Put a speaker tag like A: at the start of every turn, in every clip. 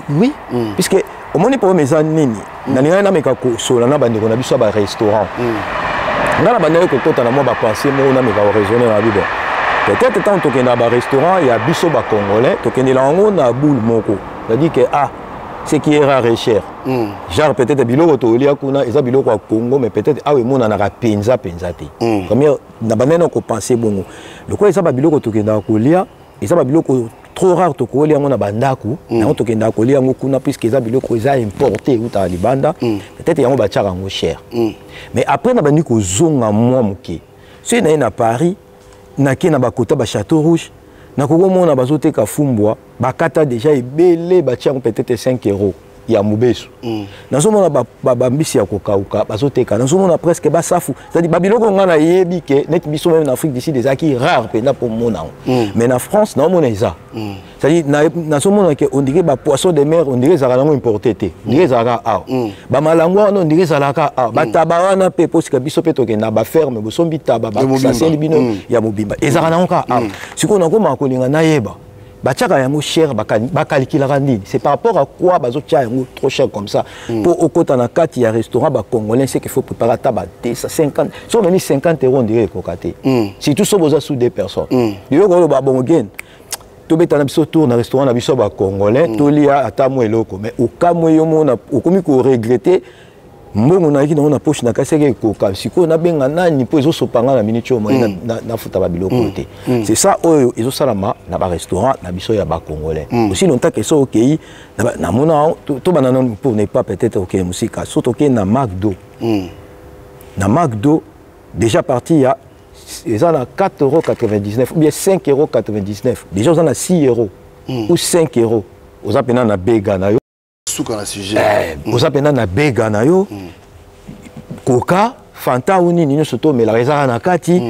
A: Oui, puisque au moins pour mes années, na meka ko solana bande ko na biso ba restaurant. Ngala bande ko kota na mo ba penser mo na meka raisonner na bibo. Peut-être tant que na ba restaurant il y a biso ba congolais, to kende lango na boule moko. C'est-à-dire que ce qui est rare et cher. Genre peut-être biloko to lia kuna eza biloko à Congo mais peut-être we mona na penza te. Comme na banene ko penser bongo. Le quoi eza ba biloko to kenda ko lia, eza ba biloko trop rare to kolia ngona bandaku na to kenda kolia ngokuna puisque eza biloko eza importé ou ta libanda peut-être yango ba tchaka ngo cher mais après na bandi ko zonga moi moké si na Paris na ki na bakota ba Château Rouge na ko mona bazoteka fumbwa bakata déjà ebele ba tchaka peut-être 5 € ya mubesu nazomona bambisi ya kokauka bazoteka nazomona presque basafu c'est-à-dire babiloko ngana yebi ke net biso même en Afrique d'ici des acquis rares pena pour mona mais en France na mona eza c'est-à-dire nazomona ke on dirait ba poisson de mer on dirait zaka nango importé te on dirait zaka ba malangwa on dirait zalaka ba tabawana pe posika biso pe to ke na ba ferme bo sombi taba ba saseli bino ya mobimba ezaka nango ka siko na ko makolinga na yeba Bachaka yango cher bakalikilaka nini c'est par rapport à quoi bazotia yango trop cher comme ça pour okota na kati ya restaurant ba congolais c'est qu'il faut préparer taba 50 si on a mis 50 € on dirait kokate surtout si vous avez sous deux personnes yo ko ba bongen to beta na biso tour na restaurant na biso ba congolais to lia ata mo eloko mais okamwe yo mona okomi ko regretter mbongo na ki na poche na kaseke koka siko na benga nani po ezosopanga na minute mo na futa ba biloko te c'est ça oyo ezosalama na ba restaurant na biso ya ba congolais aussi longtemps que ça OK na mona to banana pour ne pas peut-être OK musika surtout OK na McDo na McDo déjà parti ya ils ont 4,99 € ou bien 5,99 €. Déjà ils ont 6 € ou 5 €. Aux appena na bega na yo
B: souka na sujet
A: aux appena na bega na yo Coca Fanta ou nini surtout mais la réserve na kati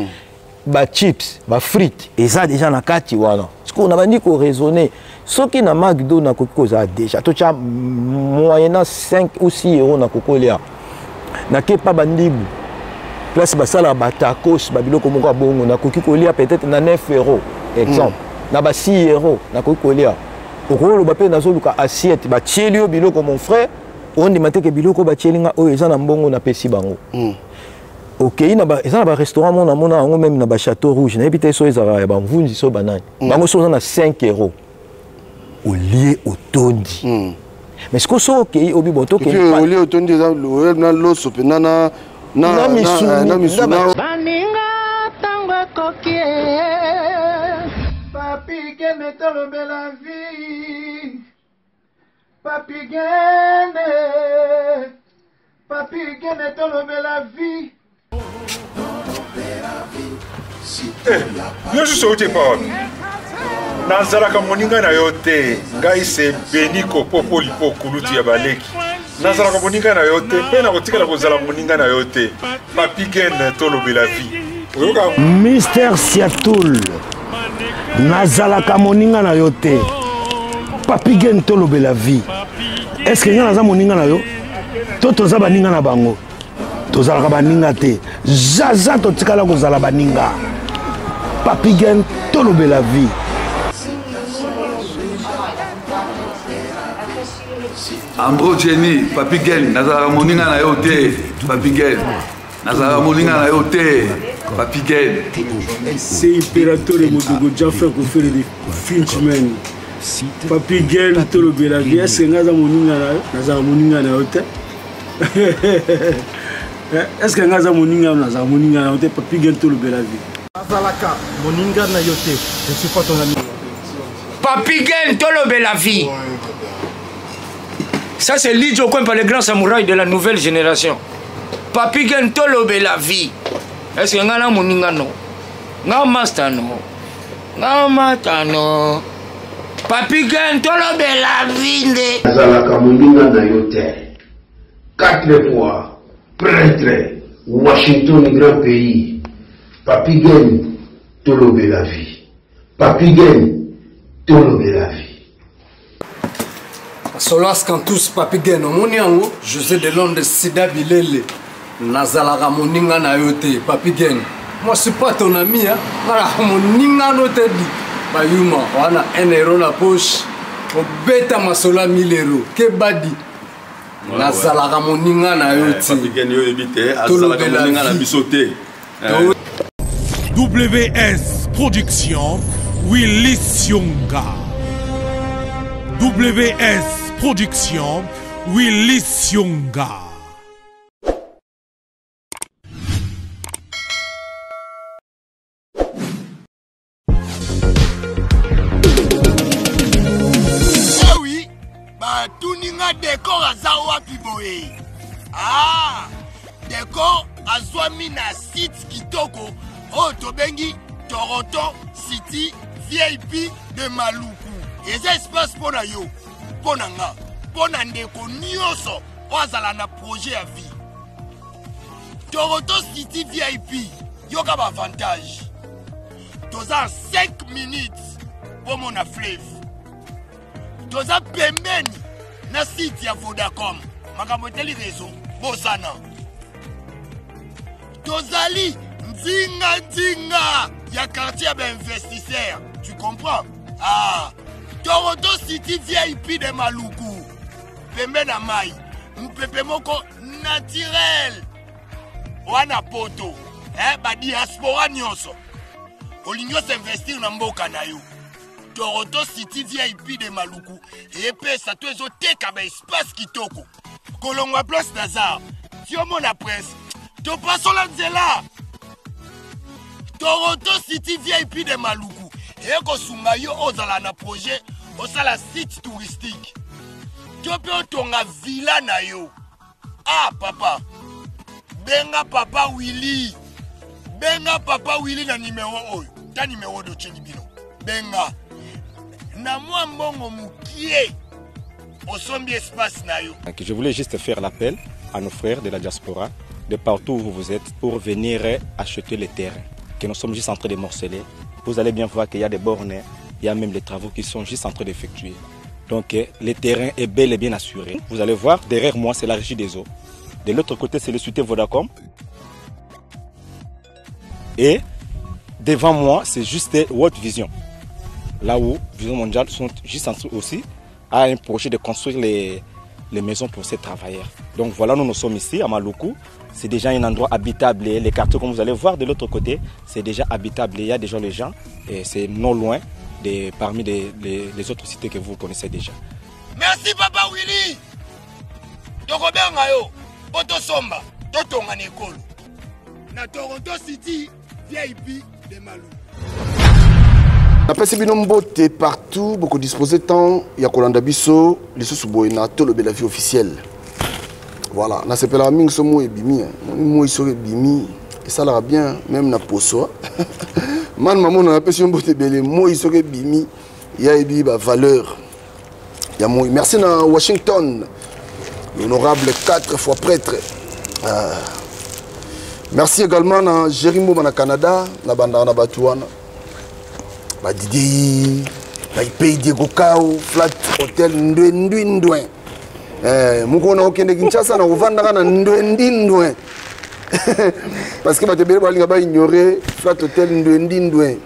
A: ba chips ba frites et ça déjà na kati wana ce qu'on a bandi ko raisonner ce qui na McDo na koko za déjà to cha moyennant 5 ou 6 € na kokolia na kepa bandibu place basala ba tacos ba biloko moko bongo na koki kolia peut-être na 9 € exemple na ba 6 € na koki kolia okolo ba pe na zoluka assiette ba tielio biloko mon frère on dit matin que biloko ba tielinga o eza na mbongo na pesi bango OK na ba eza na ba restaurant mona ngo même na ba Château Rouge na ebité so eza ba mvunzi so banani bango so na 5 € au lieu au tondi mais ce que so OK obi boto ke
B: au lieu au tondi eza na lo sopena na misuna
C: baninga tango kokie papi que me tolobe la vie papi que me tolobe la vie
D: yo juste au départ nazalaka moninga na yo te ngai se beniko popoli po kuluti ya baleki nazalaka moninga na yo te mpe na kotikala kozala moninga na yo te papi gen tolobe la vie
E: Mister Siatoul nazalaka moninga na yo te papi gen tolobe la vie est-ce que nga naza moninga na yo to toza baninga na bango tozalaka baninga te zaza totikala kozala baninga papi gen tolobe la vie
F: Ambro Jenny papi gen nazalaka moninga na yo te papi gen nazalaka moninga na yo te papi gen
G: c'est impérateur de Modogo Jaffa ko faire des Finchman papi gen tolobe la vie est-ce que naza moninga na yo te est-ce que naza moninga na yo te papi gen tolobe la vie
H: Azalaka moninga na yo te je suis pas ton ami
C: papi gen tolobe la vie. Ça c'est Lidjo Kwempa, le grand samouraï de la nouvelle génération. Papi gen tolobe la vie. Est-ce que ngana moninga no? Nga master no. Nga mata no. Papi gen tolobe la vie nde.
I: Azalaka moninga na yo te. 4 fois prêtre Washington grand pays. Papi gen tolobe la vie. Papi gen tolobe la vie.
H: Solas Kantus papi gen omoni yango José de Londres Sida Bilele nazalaka moninga na yo te papi gen moi je suis pas ton ami hein nala moninga no te di bayuma wana 1 € na poche obeta masola 1000 euros ke badi nazalaka moninga na yo ti tolobela
J: WS Production Willy Sionga. WS Production Willy Sionga.
K: Tuninga décor azawa piboé. Ah, décor azwami na site kitoko. Oh, tobengi Toronto City VIP de Maluku. Et ça espace pour yo, pour nga, pour ndeko nyonso, ozala na projet à vie. Toronto City VIP, yoka ba avantage. Toza 5 minutes pour mon fleuve. Toza pembeni na site ya Vodacom makambo teli réseau bosana tozali nzinga ya quartier ya investisseur, tu comprends? Ah, Toronto City VIP de Maluku pembe na mai mpepe moko naturel wana poto ba diaspora nyonso olingo s'investir na mboka na yo. Toronto City VIP de Maluku et pesa to ezo teka ba espace kitoko kolongwa place Nazar tiomo na presse to paso la nzela. Toronto City VIP de Maluku et ko sunga yo ozala na projet osala site touristique to pe otonga villa na yo. Ah papa benga papa Willy na numéro oyo ta numéro de Chelibino benga na moi mbongo mukie osombi espace na yo.
L: Je voulais juste faire l'appel à nos frères de la diaspora de partout où vous êtes pour venir acheter les terrains que nous sommes juste en train de morceler. Vous allez bien voir qu'il y a des bornes, il y a même des travaux qui sont juste en train d'effectuer. Donc le terrain est bel et bien assuré. Vous allez voir, derrière moi c'est la régie des eaux. De l'autre côté c'est le société Vodacom. Et devant moi c'est juste World Vision. Là où Vision Mondiale sont juste en train aussi à un projet de construire les maisons pour ces travailleurs. Donc voilà, nous sommes ici à Maluku. C'est déjà un endroit habitable. Les quartiers, comme vous allez voir de l'autre côté, c'est déjà habitable. Il y a déjà les gens et c'est non loin parmi les autres cités que vous connaissez déjà.
K: Merci Papa Willy. Tokobenga yo, Poto Somba, Totonga Nekolo. Na Toronto City, VIP de Maluku.
B: Après c'est bien mbote partout, beaucoup disposé temps, il y a Kolanda Bisso, les sous-bois na Tolobela vie officielle. Voilà, na c'est la ming somo et bimi, moi il serait bimi et ça l'a bien même na poso. Man maman na appelle mbote belé, moi il serait bimi, il y a ebi ba valeur. Il y a moi merci na Washington, l'honorable 4 fois prêtre. Merci également na Jerimo na Canada, na banda na Batuana. Didi, pays Diego Kao, Flat Hotel Ndouin. Mouko na okende Kinshasa na ovanda na Ndouin. Parce que batebele balinga ba ignorer Flat Hotel Ndouin.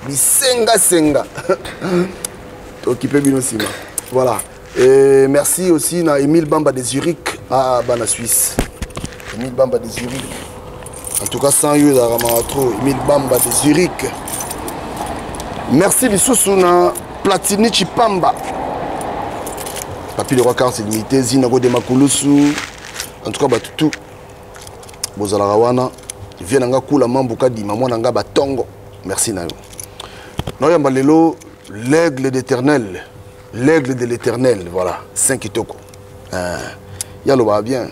B: Bisenga. Occupé bino sima. Voilà. Et merci aussi na Emile Bamba de Zurich à Bana Suisse. Emile Bamba de Zurich. En tout cas sans eux dans Ramaratro, Emile Bamba de Zurich. Merci Bissoussou na Platini Chipamba. Papi le roi car c'est limité. Zinago de Makulusu. En tout cas, tout. Bozala Rawana. Vienanga Kula Mambuka di Maman Nanga Batongo. Merci Nayo. Noyamba Lelo, l'aigle d'éternel. L'aigle de l'éternel. Voilà. 5 itoko. Yalo ba bien.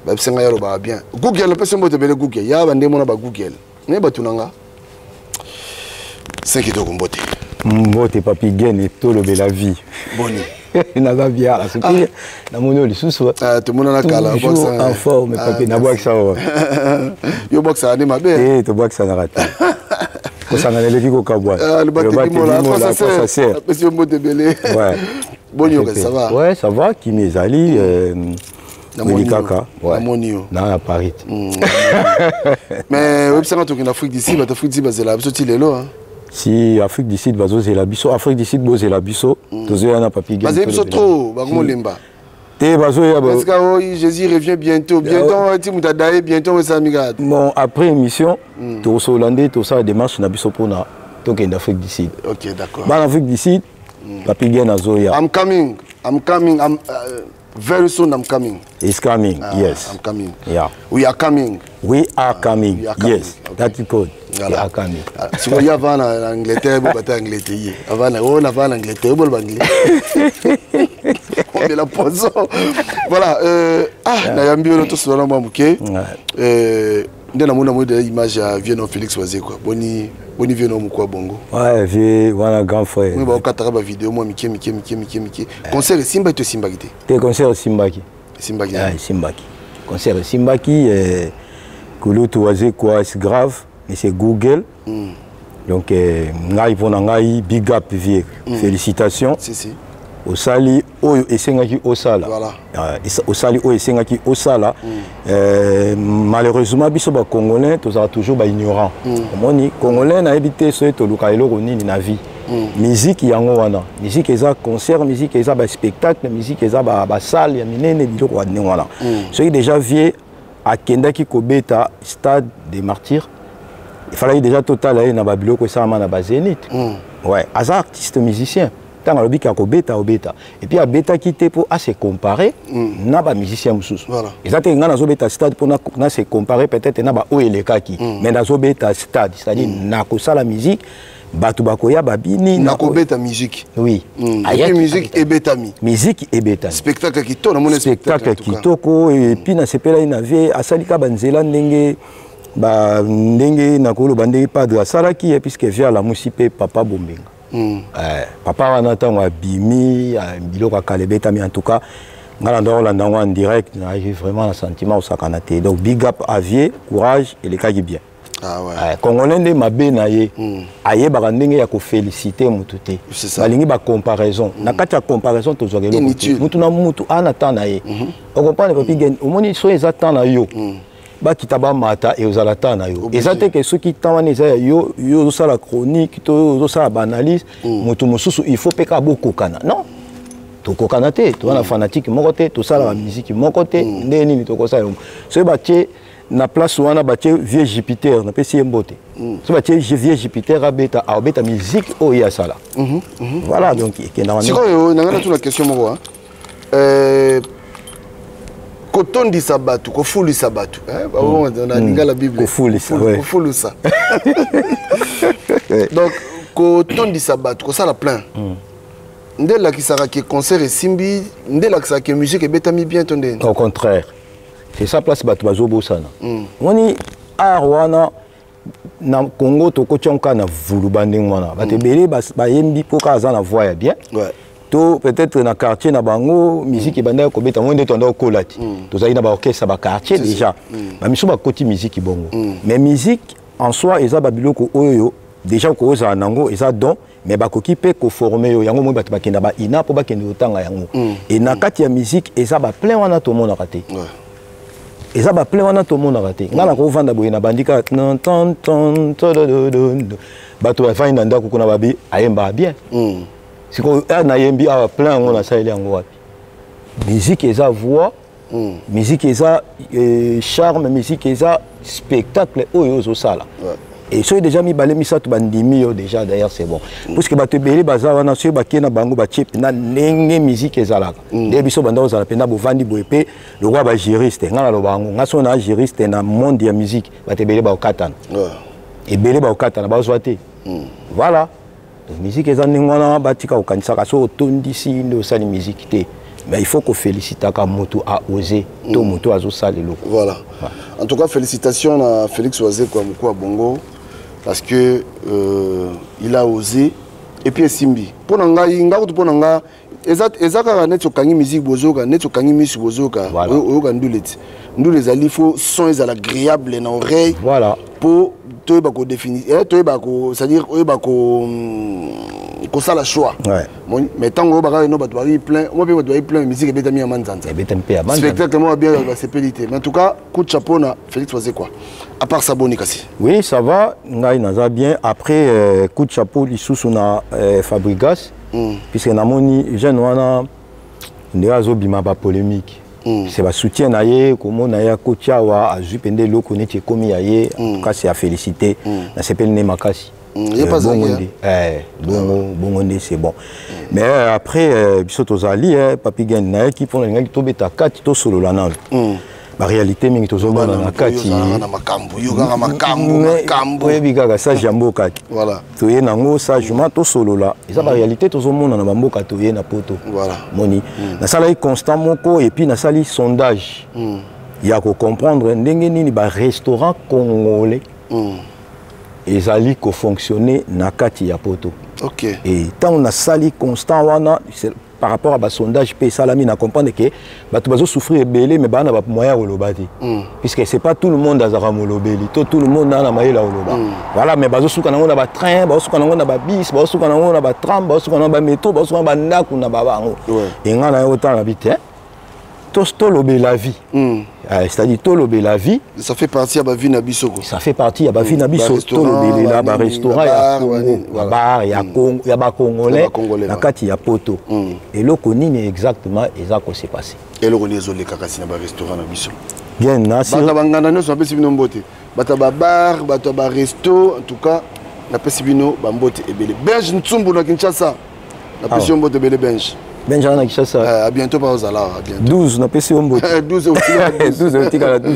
B: Babsenga yalo ba bien. Google, le person bote bele Google. Ya bande mona ba Google. Ne batunanga. 5 itoko mbote.
A: Mbote papi gene Tolobela vie.
B: Boni.
A: Naza bien la soutien. Na mono lisusu.
B: Tout le monde na kala
A: boxa. En forme papi na boxa.
B: Yo boxa ni mabe.
A: Eh to boxa na rata. Ko sangana leki ko kabwa.
B: Le bateau ça sert. Monsieur mbote belé. Ouais. Bonio ça va.
A: Ouais, ça va qui mes ali Melikaka.
B: Ouais. Monio.
A: Na Paris.
B: Mais web ça en Afrique d'ici, Afrique d'ici bazela, absolument lelo hein.
A: si Afrique du Sud bazozela biso Afrique du Sud bozela biso tozoya na Papi Gen
B: bazela biso trop bakomolemba
A: te bazoya
B: parce que Jésus revient bientôt tu mutadaye bientôt ça migade
A: bon après émission to Hollande to ça démarche na biso pona to en Afrique du Sud.
B: OK, d'accord.
A: Dans l'Afrique du Sud Papi Gen azoya.
B: I'm coming very soon. I'm coming.
A: He's coming. Yes.
B: I'm coming.
A: Yeah.
B: We are coming.
A: We are coming.
B: We are coming.
A: Yes. Okay. That's good. Voilà. We are coming.
B: Si vous y avez en Angleterre, vous battez Angleterre. Avant, on a en Angleterre, vous l'anglais. On est la poisson. Voilà. Nayambi on tout cela moi mouké. Ndena mona mode image ya Vieno Félix Wazé quoi. Boni Vieno mukwa bongo.
A: Ouais, vie wana grand frère.
B: Oui ba okataka ba vidéo moi miki. Concert Simba to Simbaki.
A: Te concert Simbaki.
B: Simbaki.
A: Ah, Simbaki. Concert Simbaki Kulutu Wazé quoi, c'est grave, mais c'est Google. Donc ngai pona ngai big up vie. Félicitations.
B: Si.
A: Osali oyo esengaki osala.
B: Voilà.
A: Osali oyo esengaki osala. Malheureusement biso ba congolais tozala toujours ba ignorant. Omoni congolais na ebité so to luka eloko nini na vie. Musique yango wana. Musique eza concert, musique eza ba spectacle, musique eza ba salle ya minene biloko wadne wana. Soki déjà vie akendaki kobeta stade des martyrs. Il fallait déjà total na ba biloko esama na ba Zénith. Ouais, asa artiste musicien. Tant le bic à obeta. Et puis à beta quitté pour se comparer, n'a pas musicien moussous. Et ça t'es dans beta stade pour na se comparer peut-être n'a pas où est le kaki. Mais dans beta stade, c'est-à-dire n'a que la musique, batu bakoya babini.
B: N'a que beta musique.
A: Oui.
B: Aïe musique et beta mi.
A: Musique et beta.
B: Spectacle qui tourne, mon
A: spectacle qui toko et puis na sepela inave asalika banzela ndenge ba ndenge na kolo bandenge padre asalaki puisque via la musipe papa bombenga. Papa wana tango abimi biloko kalebeta mais en tout cas ngala ndo Rolanda en direct j'ai vraiment un sentiment au sakanaté donc big up avier courage et les cas bien.
B: Ah ouais.
A: Congolais nde mabe na ye aye ba ndenge ya ko féliciter mutu te balingi ba comparaison na kati ya comparaison tozogelo mutu na mutu ana tana ye on comprend Papi Gen omoni so ezata na yo bakita ba mata et ozala tana yo ezate que ceux qui tawana eza yo ça la chronique to ça ba analyse mutu mususu il faut peka beaucoup kana non to kokana te to na fanatique moko te to sala musique moko te ndeni ni to ko sa yo so batie na place wana batie vieux Jupiter na pesi mbote so batie vieux Jupiter abeta musique o ya sala voilà donc kenda
B: wana siko nangana tu la question moko kotondi sabatu kofuli sabatu on a ninga la Bible
A: kofuli
B: ça donc kotondi sabatu ko sala plein ndela ki sara ki concert et simbi ndela ki sara ki musique et betami bien tonde
A: au contraire c'est ça place batu bazobo sana woni arwana na Congo to ko tionka na vulu banding wana batebele ba yembi poka azana voix bien
B: ouais
A: peut-être dans le quartier na bango musique banda ko beta monde tonda kolati to zaina ba orchestre ba quartier déjà ba miso ba koti musique bongo mais musique en soi eza ba biloko oyo déjà ko oza nango eza don mais ba koki pe ko former yo yango mo ba bakenda ba ina po ba kende otanga yango et na kati ya musique eza ba plein wana to mona raté eza ba plein wana to mona raté ngala ko vanda boye na bandika non ton ba to va fina ndako kuna babi ayemba bien si on a yembi a plein on a ça il est en wapi musique et sa voix musique et sa charme musique et sa spectacle oyo sala et so déjà mi balé mi ça to bandimi déjà d'ailleurs c'est bon parce que ba te belé baza wana so ba kena bango ba chip na ndenge musique ezalaka de biso banda ozala pena bo vandi bo epé le roi ba juriste ngala lo bango ngaso na juriste na monde ya musique ba te belé ba okatana et belé ba okatana ba ozwate voilà. La musique est en Ningwana, Batika, au Kansaka, so tondisi, no sali musique te. Mais il faut qu'on félicite à Moto a osé, tout Moto a osé le loco.
B: Voilà. En tout cas, félicitations à Félix Wazé Kwamukwa Bongo, parce que il a osé. Et puis Simbi. Pour nanga, inga ou pour nanga, ezaka net kangi musique bozoka, net kangi musique bozoka, oyoka ndulet. Ndulet ali faut son est agréable dans l'oreille.
A: Voilà.
B: Pour toi bako définir, toi bako, c'est-à-dire toi bako Comme ça, la choix. Mais tant que vous avez plein, moi, je vais plein de musique et bien mis à Manzanza. Spectacle, moi, bien, c'est pédité. Mais en tout cas, coup de chapeau, Félix, faisait quoi? À part ça, Bonikassi.
A: Oui, ça va. N'a bien. Après, coup de chapeau, il sous on Fabrigas. Puisque na moni, jeune, on a une polémique. C'est le soutien naie comme naia kocha wa azupende loko neti komi yaye en tout cas c'est à féliciter na s'appelle Nemakasi il y a pas ça bongo c'est bon mais après biso zali papi gen nae qui pour ngai to beta kati to solo la na la réalité mingi to zomba na kati
B: na makambo yoga makambo
A: ebika ça jambo kati
B: voilà
A: to ye nango ça juma to solo la eza la réalité to zomona na bamboka to ye na poto
B: voilà
A: moni na sala constant moko et puis na sali sondage il y a ko comprendre ndenge nini ba restaurant congolais ezali ko fonctionner na kati ya poto.
B: OK.
A: Et tant on a sali constant wana par rapport à ba sondage pe salami na comprendre que bato bazo souffrir belé mais bana ba moyen olobati. Puisque c'est pas tout le monde azara molobeli, tout le monde na maïla oloba. Voilà mais bazo souka na ba train, bazo souka na ba bis, bazo souka na ba tram, bazo souka na ba métro, bazo souka na ba ndaku na ba bango. Et ngana autant l'habiter. Tout lobé la vie. C'est-à-dire tout lobé la vie.
B: Ça fait partie de la vie Nabiso.
A: Ça fait partie de la vie Nabiso. Tout lobé là, ba restaurant, il y a bar, il y a Congo, il y a Congolais, la carte il y a poto. Et le connu exactement exact ce qui s'est passé.
B: Et le connaît les kakasi na ba restaurant Nabiso.
A: Bien na si.
B: Bata bangana no so pesi bino mbote. Bata ba bar, bata ba resto, en tout cas na pesi bino ba mbote ebele. Benj Ntsumbu na Kinshasa. Na pesi mbote ebele benj.
A: Benjamin Kinshasa.
B: À bientôt par Ozala.
A: 12 na PC Ombo.
B: 12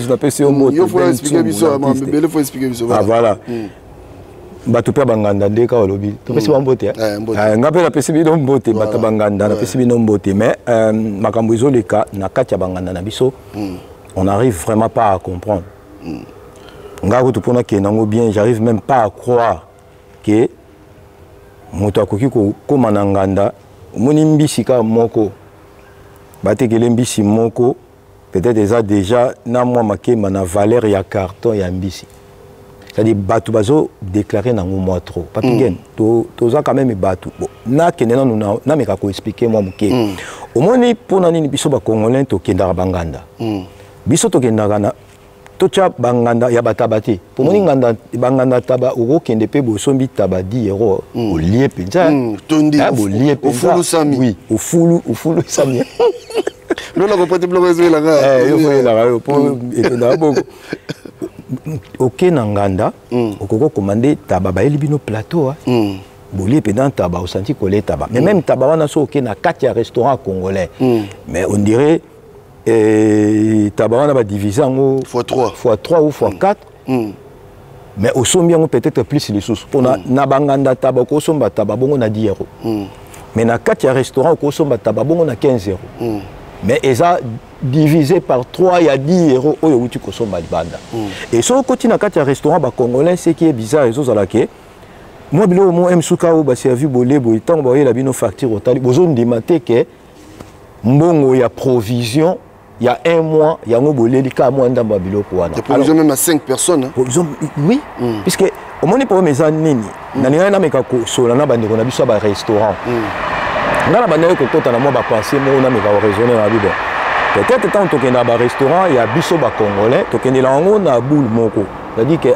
A: na PC Ombo.
B: Il faut expliquer biso, il faut expliquer biso.
A: Ah voilà. Bato pe banganda ndeka olobi. To pesi Ombote. Ngape na pesi bino Ombote bata banganda na pesi bino Ombote mais makambo izoleka na kati ya banganda na biso. On n'arrive vraiment pas à comprendre. Ngako to pona ke nango bien, j'arrive même pas à croire que moto akoki ko komana nganda moni mbisi ka moko batekele mbisi moko peut-être déjà na moi makema na valeur ya carton ya mbisi c'est-à-dire batu bazo déclarer na moi trop papi gen to za quand même batu bon na kenena na meka ko expliquer moi muke omoni pona nini biso ba congolais to kenda banganda biso to kenda na tocha banganda ya batabati pour moni nganda banganda taba oko kende pe bosombi taba 10 € au lié penza
B: tondi
A: au lié penza
B: au sami
A: oui au fulu sami
B: non la compte bloqué la ga
A: yo faut la pour etenda boko OK na nganda okoko commander taba ba elibino plateau bolié pendant taba au senti coller taba mais même taba wana so OK na 4 restaurants congolais mais on dirait et tabawana va diviser en x3 ou x4 mais au sommet peut-être plus les sous on a nabanganda tabako somba tababongo na 10 €. Mais na 4 restaurants ko somba tababongo na 15 €. Mais eza divisé par 3 il y a 10 € oyo uti ko somba libanda. Et so continue na 4 restaurants ba congolais ce qui est bizarre ezo zalake moi bilo mo msuka o ba servi bolebo itango ba yela bino facture otali bozo ndimate ke mbongo ya provision. Il y a un mois, il y a un mois, il y a un mois, il y
B: a même à 5 personnes.
A: Oui, puisque au moment où mes amis, il y a un restaurant. Il y a un peut-être quand on a un restaurant, il y a un congolais, il y a un boule moko. C'est-à-dire que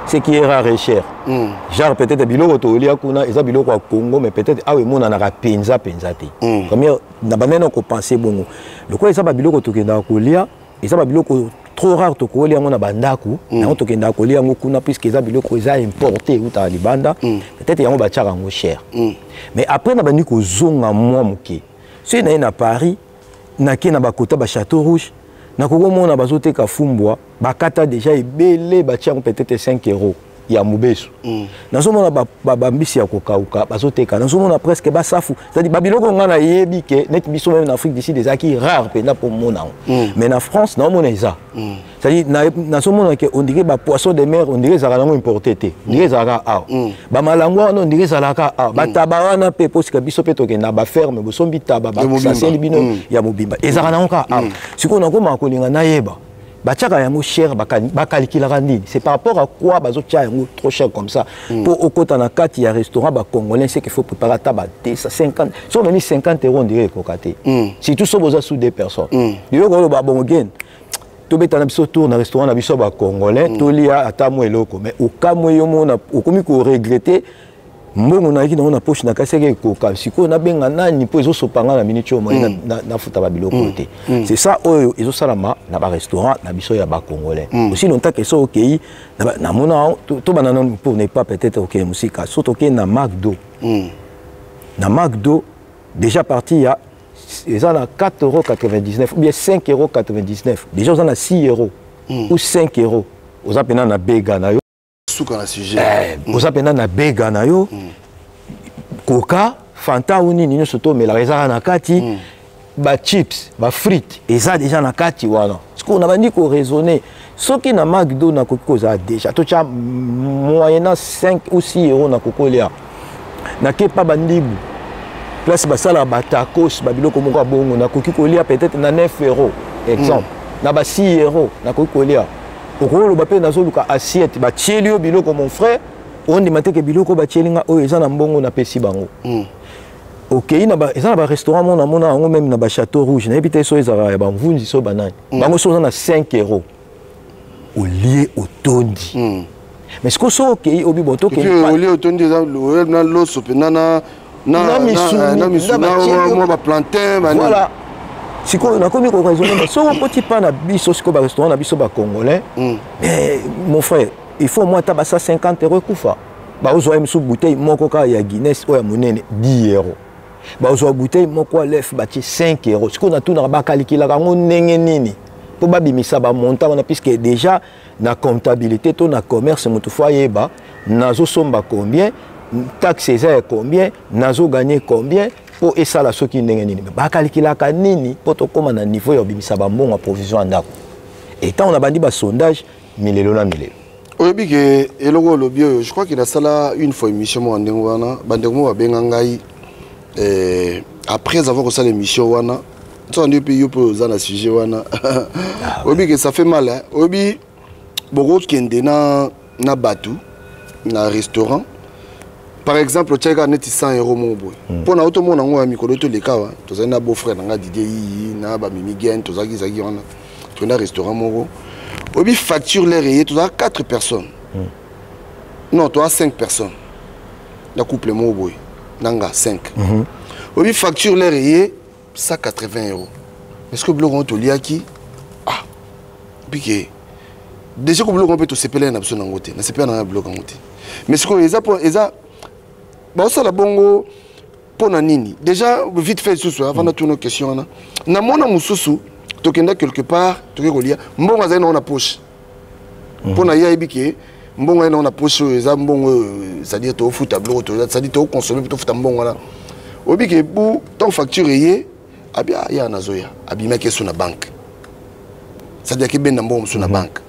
A: ce qui est rare et cher. Genre peut-être biloko to lia kuna eza biloko à Congo mais peut-être ah oui mona na penza te. Comme na banana ko penser bongo. Le quoi eza ba biloko to kenda ko lia, eza ba biloko trop rare to ko lia mona bandaku, na to kenda ko lia ngokuna puisque eza biloko eza importé ou ta libanda, peut-être yango ba tchaka ngo cher. Mais après na bandi ko zonga moi moké. Si na Paris, na ke na ba kota ba Château Rouge, na ko mona bazote ka fumbwa, bakata déjà ebele ba tchaka peut-être 5 €. Il y a Moubesu. Nazomona bambisi ya kokauka bazoteka. Nazomona presque basafu. C'est-à-dire babiloko ngana yebi ke net biso même en Afrique d'ici des acquis rares pena pour mona. Mais en France na mona eza. C'est-à-dire nazomona ke on dirait ba poisson de mer on dirait zarango importé té. On dirait zara a. Ba malangwa on dirait zalaka a. Ba tabawana pe posika biso pe tokena ba ferme bo sombi taba ba saseli bino ya mobimba. Ezarana onka a. Siko na ko makolinga na yeba. batiaka yango cher bakalikilaka nini. C'est par rapport à quoi bazotia yango trop cher comme ça. Pour okota na kati ya restaurant ba congolais, c'est qu'il faut préparer taba 50. Si on a mis 50 €, on dirait kokate. Si tout ça vous a sous des personnes. Yo ko ba bongen. To beta na biso tour na restaurant na biso ba congolais, to lia ata mo eloko mais au cas mo yo mona okomi ko regretter mbongo na ki na poche na kaseke koka siko na benga nani po ezo sopanga na minute mo na futa ba biloko te. C'est ça oyo ezo salama na ba restaurant na biso ya ba congolais. Aussi longtemps que ça OK na mona to banana pour ne pas peut-être OK musika surtout OK na McDo. Na McDo déjà parti ya ils ont 4,99 € ou bien 5,99 €. Déjà, ils ont 6 € ou 5 €. Ils ont payé na bega na yo.
B: Souka na sujet.
A: Ils ont payé na bega na yo. Coca, Fanta ou ni surtout mais la réserve na kati. Ba chips, ba frites, ils ont déjà na kati wana. Ce qu'on a dit qu'on raisonner. Ce qui na McDo na koko za déjà. Tu as moyennant 5 ou 6 € na koko lia. Na kepa bandibu. Place basala batakos babiloko moko bongo na koki kolia peut-être na 9 € exemple na ba 6 € na koki kolia okolo ba pe nazo luka assiette ba tielio biloko mon frère on demande que biloko ba tielinga o eza na mbongo na pesi bango OK na ba eza na ba restaurant mona ngo même na ba Château Rouge na ebité so eza ba mvunzi so banani bango so na 5 € au lieu au tondi mais ce que so OK obi boto que
B: au lieu au tondi na lo sopenana na plantain
A: voilà si on a commis qu'on raisonne so on petit pas na biso siko ba restaurant na biso ba congolais mais mon frère il faut moi tabasa 50 € kufa ba ozo em sous bouteille moko ka ya Guinness o ya monene 10 €. Ba ozo bouteille moko lef ba 5 €. Siko na tout na ba kalikila ngo ndenge nini po ba bimisa ba montant on a puisque déjà na comptabilité to na commerce mutu foyer ba nazo somba combien taxe c'est combien nazo gagner combien pour esa la soki ndenge nini ba kalikilaka nini pour to koma na niveau ya bimisa ba mbongo provision ndako et tant on a bandi ba sondage milelo na milelo
B: oyebi ke eloko lobi oyo je crois qu'il a sala une fois émission mo ndengo wana bandeko ba benga ngai après avoir reçu l'émission wana to andi pe yo po za na sujet wana oyebi ke ça fait mal hein oyebi boko kende na batu na restaurant. Par exemple, tu as 100 € mon boy. Pour na auto mon ngo ya mikolo to leka wa, to za na beau-frère nga Didier na ba Mimi Gen, to za ki wana. Tu na restaurant mon obi facture les rayés, tu as 4 personnes. Non, tu as 5 personnes. La couple mon boy. Nanga 5. Obi facture les rayés 180 €. Est-ce que bloc on to liaki? Ah. Piqué. Déjà que bloc on peut te séparer na besoin ngoté. Na séparer na bloc ngoté. Mais ce que les bah ça la bongo pour nini déjà vite fait ce soir avant de tourner nos questions na mona mususu tokenda quelque part tokekolia mbongo za na poche pour na yaibike mbongo na poche za mbongo c'est-à-dire to futa bloc to c'est-à-dire to consommer to futa mbongo là obike bu ton facture yé abia ya nazoya abima keso na banque c'est-à-dire que ben na mbongo sur na banque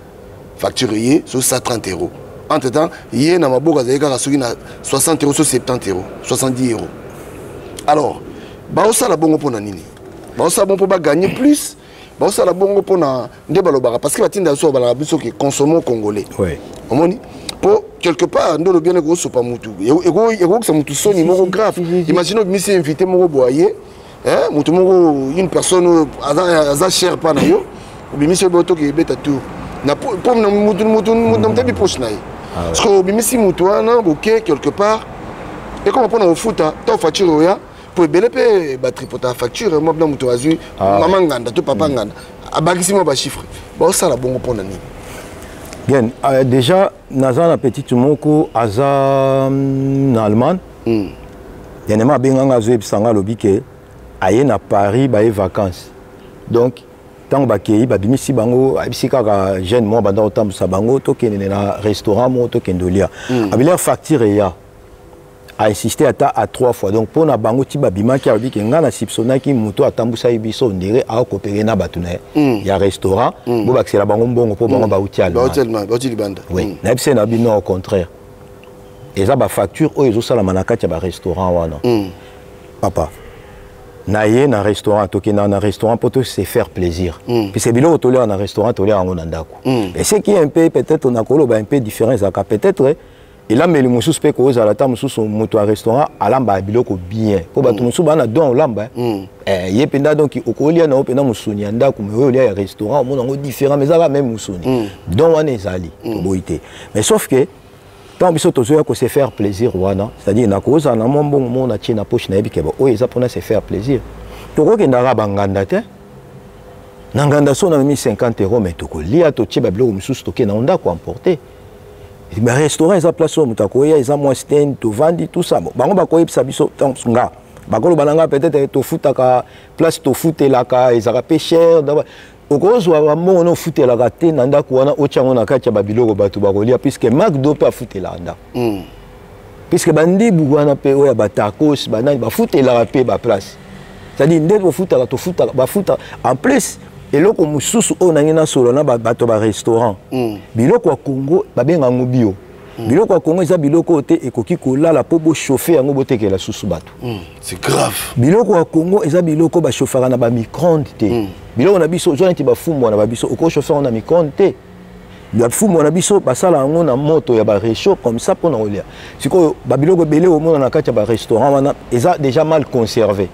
B: facture yé sur 130 €. Entre-temps, il y a un peu de 60 €, 70 €, 70 €. Alors, ça la bongo pour nini. Ça bon pour gagner plus. Ça la bongo pour parce que la tinde so bala biso que consommons congolais.
A: Oui.
B: Pour quelque part ndo bien gros so pas mutu. Ego ça mutu soni moko grave. Imaginez que monsieur invité moko boyer, hein, mutu moko une personne aza cher pas na yo. Ou monsieur boto que beta tout. Na pour mutu tabi poche na. Parce que bimisi mutu na ok quelque part et comme on au foot ta facture ya pour belepe batterie pour ta facture moi blanc mutu azu maman nganda to papa nganda abakisi mo ba chiffre ba ça la bongo pour nani
A: bien déjà naza na petit moko aza na Allemagne yanema benganga zo ebisanga lobike aye na Paris ba vacances donc tant bakei babimisi bango abisika ka jeune mo banda otambusa bango to kene na restaurant mo to kendolia abiler facture ya a insisté à 3 fois donc pour na bango ti babima ki abiki ngana sipsona ki moto atambusa ibiso ndire a coopérer na batuna ya restaurant bo baxela bango mbongo po bango ba utial
B: ba utial banda
A: oui na bise na bino au contraire et ça ba facture o ezo sala manakati ya ba restaurant wana papa naye na restaurant tokenda na restaurant pour se faire plaisir puis c'est biloko tolea na restaurant tolea yango na ndako et ce qui est un peu peut-être on a koloba un peu différent ça peut-être elameli mosusu mpe kozala ta mosusu moto ya restaurant alamba biloko bien po bato mosusu bana don olamba ye mpenza donc okolia na yo mpenza mosuni ya ndako me oyo olia ya restaurant omona yango différent mais ezaka même mosuni don wana ezali toboyi te mais sauf que tant biso tozoya ko se faire plaisir wana c'est-à-dire nakozala na mwa mbongo moko natie na poche nayebi keba oyo eza mpona se faire plaisir tokokendaka banganda te na nganda so namemi 50 € mais tokolia totie babiloko mosusu tokenda ndako emporter ba restaurant eza place oyo moto akoya eza mwa stand tovandi tout ça bango bakoyebisa biso nga bakoloba na nga peut-être tofutaka place tofutelaka ezalaka pe cher okozwa bambongo na ofutelaka te na ndako wana otya yango na kati ya babiloko bato bakolia puisque McDo mpe afutelaka ndako puisque bandibu wana mpe oyo ya batacos banani bafutelaka mpe baplace c'est-à-dire nde tofutaka bafuta en plus eloko mosusu oyo nangi nasolo na bato barestaurant biloko ya Congo babengango bio biloko ya Congo eza biloko te ekoki kolala mpo bochauffe yango botekela susu bato
B: c'est grave
A: biloko ya Congo eza biloko bachauffaka na bamicronde te biloko na biso ozwa neti bafumbwa na babiso okochauffe yango na micronde te bafumbwa na biso basala yango na moto ya barechaud comme ça mpona kolia sikoyo babiloko ebele omona na kati ya barestaurant wana eza déjà mal conservé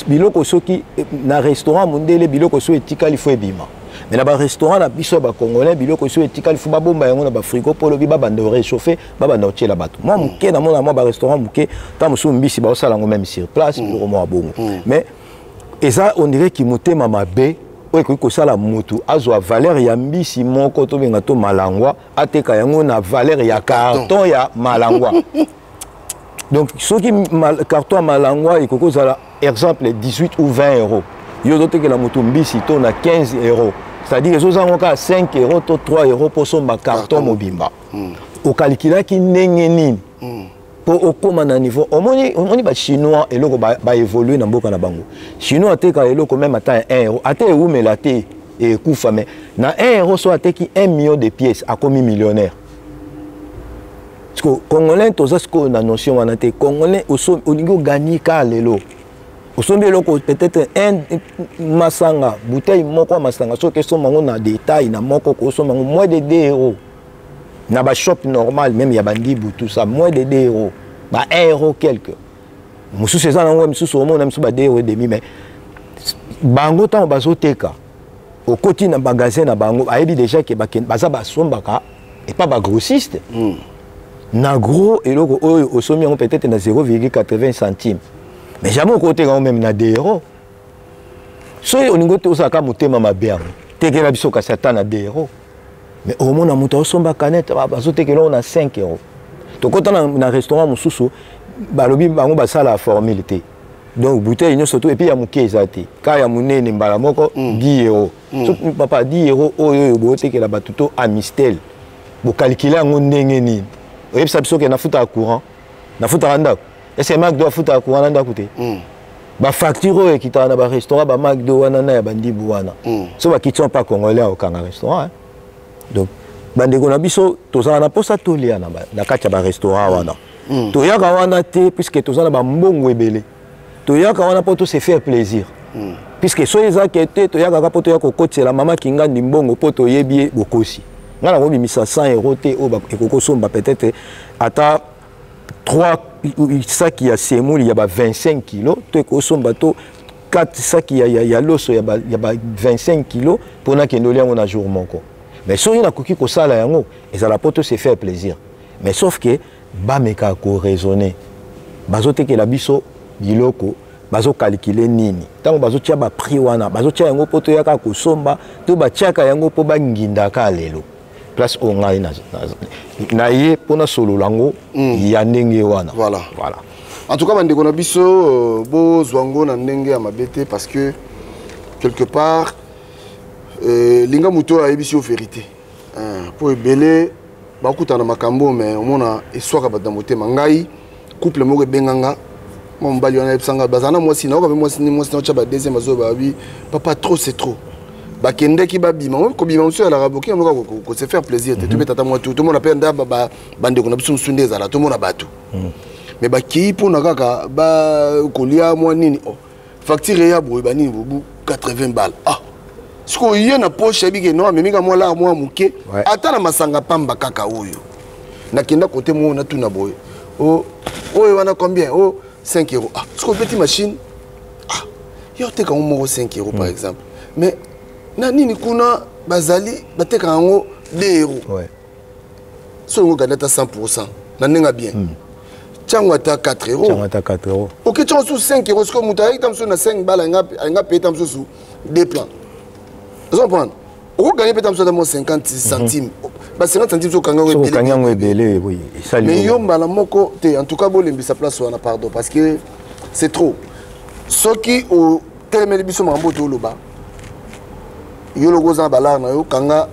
A: biloko soki na restaurant mondele biloko so etikali fo ebima mais na ba restaurant na biso ba congolais biloko so etikali fo babomba yango na ba frigo polo bi babanda réchauffer babanda otiela bato moi muke na mona moi ba restaurant muke ta musu mbisi ba osala ngo même sur place biloko mo abongo mais eza on dirait ki motema mabe oyo ko sala mutu azwa valeur ya mbisi moko to benga to malangwa ateka yango na valeur ya carton ya malangwa. Donc, ceux qui carton à malangwa, il faut exemple 18 ou 20 €. Il y a d'autres qui la moto mbisi tourne à 15 €. C'est-à-dire que les gens ont 5 € ou 3 € pour son carton mobimba. Au calcul qui n'est pour au commandant niveau. On dit chinois et l'eau va évoluer dans beaucoup de bango. Chinois a été quand même à 1 €. A été où mais la té et coup famé. Na 1 € soit qui 1 million de pièces a commis millionnaire. Parce que Congolais, tous ceux qui ont la notion, les Congolais, ils ont gagné lelo. Ils ont peut-être un masanga, bouteille moko masanga, sauf que sont na détail, na moko moins de 2 €. Na ba shop normal, même il y a bandi tout ça, moins de 2 €. Ba 1 € quelque. Musu c'est ça, musu au monde, musu ba 2 € demi, mais bango tant bazo teka. Au côté na magasin na bango, a dit déjà que baza ba sombaka et pas ba grossiste. Na gros et logo au sommet on peut-être na 0,80 centimes mais jamais au côté quand même na 2 €. So on ngote osaka motema mabea tekela biso ka satan na 2 €. Mais au moins na muta osomba canette bazo tekela on a 5 €. To kota na restaurant mususu balobi bango basala la formalité. Donc bouteille nyonso to et puis ya muke ezate ka ya munene mbala moko 10 €. So papa 10 € oyo bo tekela batuto a mistel. Bo calculer ngo ndenge nini. Et ça que na futa courant na futa ndako et McDo futa courant ndako te ba facture qui ta na ba restaurant ba McDo wana na ya bandibu wana so ba kitchen pas congolais au kanga restaurant donc bandeko na biso tozana na posa tolia na kati ya ba restaurant wana to yaka wana te puisque tozana ba mbongo ebele to yaka wana po to se faire plaisir puisque so ezaka te to yaka po to yako kotela mama kinga ndimbongo po to yebie bokosi. Nous avons mis 100 € et peut-être à 3 sacs qui a semoule, il y a 25 kilos. Tu as bateau 4 sacs qui a l'os, il y a 25 kilos pour qu'on ait un jour. Mais si on a cookie comme ça, et ça la porte se faire plaisir. Mais sauf que, bameka ko raisonner. Bazo te que la biso biloko, bazo calculer nini. Tant bazo tia ba prix wana, bazo tia yango poto yaka ko somba, to ba tiaka yango po ba nginda ka lelo. Place au ngai na ye pona solo lango ya ndenge wana.
B: Voilà. En tout cas bandeko na biso bo zwango na ndenge ya mabete parce que quelque part linga muto a ebisi o vérité. Pour ebele ba kutana makambo mais omona eswaka badamote mangai couple moko benganga mon bali wana ebsanga bazana mwasi na ko be mwasi na chaba deuxième azo ba bi papa trop c'est trop. Bakende ki babima ko bima monsieur ala raboki ko se faire plaisir te tube tata moi tout le monde appelle ndaba bande ko na biso sunde zala tout le monde abatu mais bakei mpona kaka bakolia mwa nini facture ya boye banini bobu 80 balles sikoyo ye na poche abike no amemika mwa lar mwa moke ata na masanga pamba kaka oyo nakenda kote mwa natuna boye oyo wana combien 5 euros sikoyo petite machine yo teka moko 5 euros par exemple mais na nini kuna bazali bateka yango 2 euros so ngo gana ta 100% na nenga bien tiango ata 4 euros
A: tiango ata 4 euros
B: ok tiango sous 5 euros sikoyo mutu ayeki tamso na 5 balles nga paye tamso sous 2 plans vous comprenez on gagne peut-être 50 centimes 50 centimes sur kangango
A: ebele oui
B: mais yo mbala moko te en tout cas bolembi sa place wana pardon parce que c'est trop ceux qui au telemeli biso mambo to loba yo logo za balar na yo kanga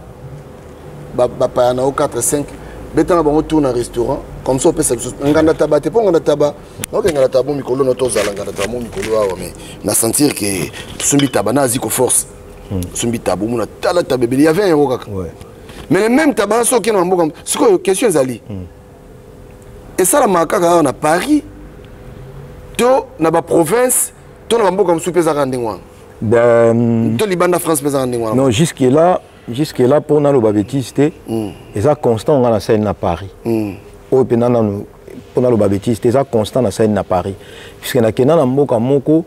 B: ba pa na 4 5 betana bango tourner un restaurant comme ça on peut nganda taba te po nganda taba ok nganda taba mikolo no tozala nganda taba mikolo awa mais na sentir que sumbi taba na ziko force sumbi taba muna tala taba il y avait un euro kaka mais le même taba so qui na mboka siko question zali et ça la makaka na Paris to na ba province to na mboka msupe za kandingwa to libanda France pesa kandingwa
A: non jusque là pour na lo babetiste et ça constant on a la scène à Paris au penana pour na lo babetiste et ça constant na scène à Paris puisque na kenana mboka moko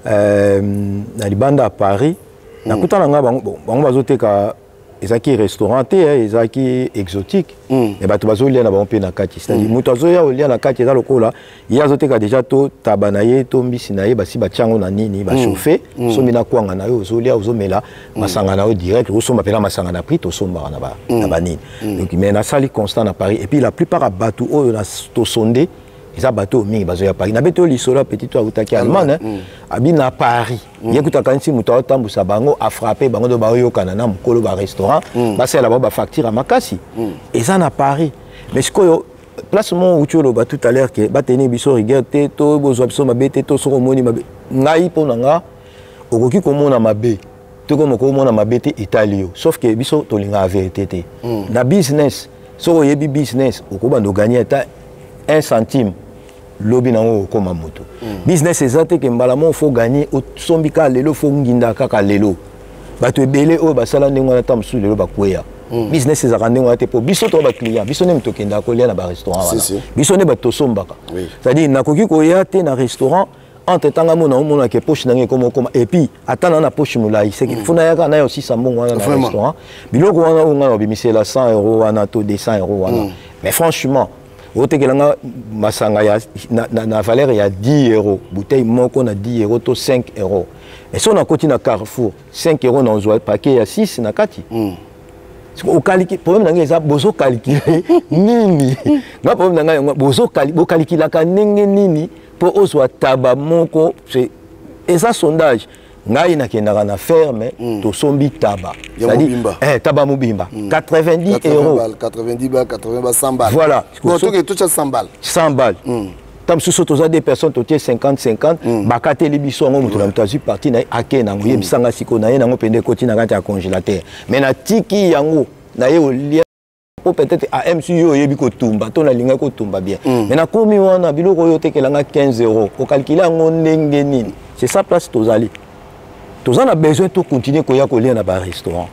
A: na libanda à Paris na kutana nga bango bazoteka ezaki restaurant te ezaki exotique et bato bazolia na bango pe na kati c'est-à-dire moto azoya olia na kati eza lokola ye azoteka déjà to taba na ye to mbisi na ye basi batiango na nini bachauffe sombi na kwanga na yo ozolia ozomela masanga na yo direct osomba pena masanga na prix tosombaka na banini donc mais nasali constant na Paris et puis la plupart ya bato oyo na tosonde eza bato mingi bazoya Paris na beto lisolo petit to autaki Allemagne abi na Paris yekutaka nsi muto atambusa bango a frapper bango do bayokana na mukolo ba restaurant basala ba facture makasi eza na Paris mais sikoyo place mon utolo ba tout à l'heure que bateni biso rigueur te to bozo biso mabete to soko moni mabe ngai pona nga okoki komona mabe to ko moko mona mabete italio sauf que biso to linga vérité te na business soko yebi business okoba ndo gagner ta 1 centime lobi nango koma moto business ezate ke mbala mo faut gagner au sombika lelo faut nginda kaka lelo bato ebele o basala ndenge wana ta msu lelo bakweya business ezaka ndenge wana te po biso to ba client biso ne mtokenda kolia na ba restaurant wana biso ne bato sombaka c'est-à-dire nakoki koya te na restaurant entre tanga mona omona ke poche nange koma et puis atana na poche mulai c'est que funa yaka na yo aussi sambongo wana na restaurant biloko wana onga obimisela 100 euros wana to 200 euros wana mais franchement otekelanga masanga ya na valeur ya 10 euros bouteille moko na 10 euros to 5 euros et si on a continué na Carrefour 5 euros na ozwa paquet ya 6 na kati au calcul problème nanga eza bozo calculer nini nga problème nanga bozo calculer ka ndenge nini pour ozwa taba moko c'est eza sondage ngai nakendaka na ferme tosombi taba c'est-à-dire taba mobimba 90 euros
B: 90 balles 80 balles 100 balles
A: voilà
B: non tout ça 100 balles
A: 100 balles tam sous toza des personnes totie 50 bakateli biso ngo mutu na mutazi parti na ake na ngoye bisanga siko na ye nango pende koti na kati ya congélateur mais na tiki yango na ye olia peut-être à MCU yebi ko tumba to na linga ko tumba bien mais na komi wana biloko yo tekelanga 15 euros ko calculer ngo ndenge nini c'est ça place tozali tous on a besoin de continuer à coller dans un restaurant.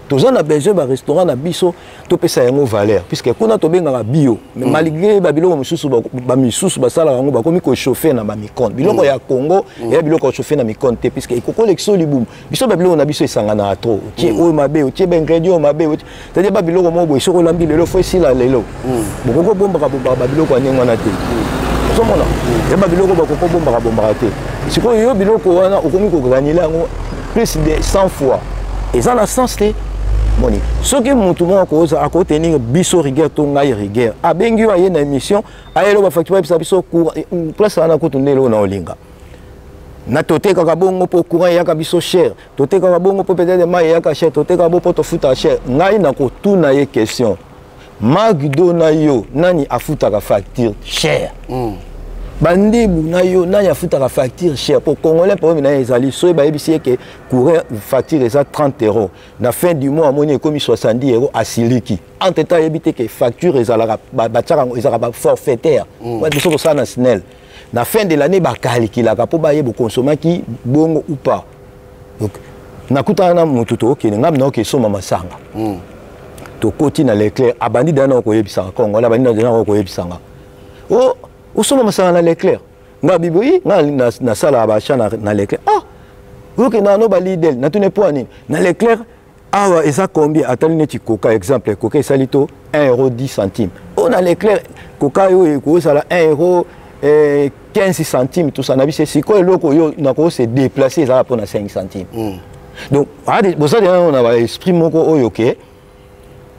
A: Tous on a besoin d'un restaurant na biso to pesa yango valeur puisque kuna to benga bio mais malgré babilo mususu ba misusu basala yango ba komi ko chauffer na ba micro-ondes biloko ya Congo et biloko chauffer na micro-ondes puisque il ko collection libum biso babilo na biso esangana trop tie o mabe tie ben ingrédient mabe c'est-à-dire babilo mo bo isoko lambi lelo fo sila lelo boko bomba babilo ko ninga na te somona ya babiloko bakoko bomba te siko yo biloko wana okomi ko gagner yango plus de 100 fois et ça na sens te moni ce que mutu mo ko za akote ninga biso rigueur to ngai rigueur abengi wa yena émission ayelo ba facture biso courant place wana ko tundelo na olinga na toteka ka bongo po courant ya ka biso cher toteka ka bongo po peut-être mai ya ka cher toteka bo po to futa cher ngai na ko tuna ye question Magdo na yo nani afuta ka facture cher bandibu na yo na ya futa la facture cher pour congolais pour na ezali so ba ebisi que courir facture ça 30 €. Na fin du mois amoni comme 70 € à Siliki. Entre temps ebité que facture ezala ba tchaka ezala ba forfaitaire. Ouais biso ça na SNEL. Na fin de l'année ba calcula ka po ba yebo consommer qui bongo ou pas. Donc nakuta na mututo OK ngam na OK soma masanga. To koti na l'éclair abandi dana ko yebisa Congo la bandi dana ko yebisa. Oh où sont masanga na l'éclair nga biboyi nga na sala abacha na l'éclair ah OK na no bali del na tune point ni na l'éclair awa eza combien atali neti coca exemple coca esalito 1,10 €. On a l'éclair coca yo ko sala 1,15 €, tout ça na bise siko eloko yo na ko se déplacer ça pour na 5 centimes. Donc ça on a esprit moko oyo ke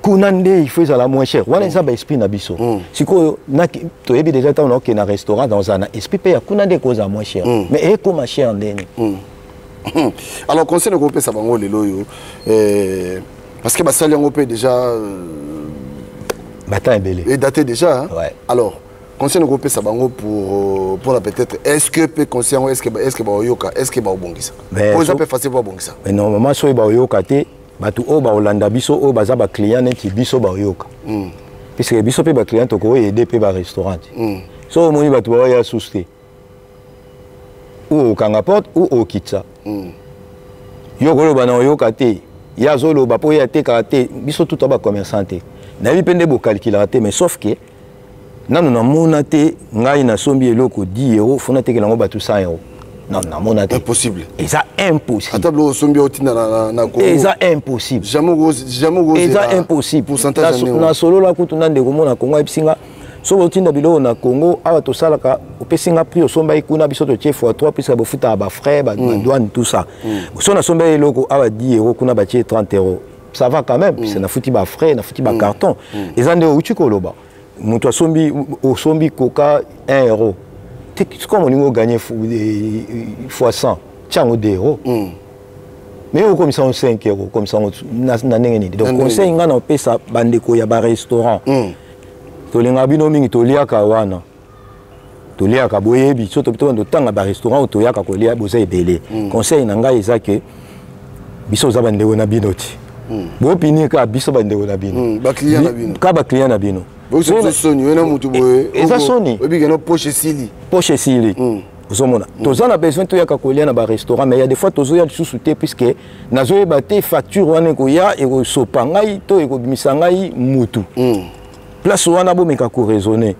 A: kunande il faut ça la moins cher. Wana ça ba esprit na biso. Siko na to yebi déjà ta on OK na restaurant dans un esprit paye kunande cause à moins cher. Mais comment cher ndeni.
B: Alors conseil groupe ça bango lelo yo parce que basali ngo paye déjà
A: bata belé.
B: Et daté déjà hein?
A: Ouais.
B: Alors conseil groupe ça bango pour la peut-être est-ce que peut conseil est-ce que ba yoka est-ce que ba obongisa. Pour ça peut facile ba obongisa.
A: Mais normalement so ba yoka te batu o ba olanda biso o baza ba client neti biso ba yoka. Puisque biso pe ba client to ko aider pe ba restaurant. So moni batu ba ya souster. Ou kanga porte ou au kitsa. Yo ko lo ba na yoka te. Ya zolo ba po ya te kate biso tout ba commerçant te. Na bi pende bo calculer te mais sauf que nanu na mona te ngai na sombi eloko 10 €, fona te ke lango batu 100 €. Non, non,
B: impossible.
A: Et ça impossible.
B: Attends, sombi otina na Congo.
A: Et ça impossible.
B: Jamais
A: et ça impossible.
B: Pourcentage
A: na solo la kutu na ndeko mona Congo episinga. So otina bilo na Congo awa to salaka opesinga prix osomba ikuna biso to chef fois 3 puisque bo futa ba frais ba douane tout ça. So na somba eloko awa 10 € kuna ba 30 €. Ça va quand même puisque na futi ba frais, na futi ba carton. Et ça ndeko uchi koloba. Muto sombi coca 1 €. C'est comme on a gagné fois 100, tiens au 2 €. Mais au comme ça on 5 €, comme ça on n'a rien. Donc conseil on paie ça bandeko ya ba restaurant. To linga bino mingi to lia ka wana. To lia ka boyebi, so to to tanga ba restaurant to ya ka ko lia boza ebele. Conseil na ngai eza que biso za bandeko na binoti. Bo pini ka biso bandeko na bino.
B: Ba client na bino.
A: Ka ba client na bino.
B: Et
A: ça sonne.
B: Poche Sili.
A: Poche Sili. Tous on a besoin de aller dans un restaurant, mais il y a des fois tous on sous-souté puisque nazo ebate facture wana ko ya et ko sopangai to e ko bisangai mutu. Place wana bo meka ko raisonner.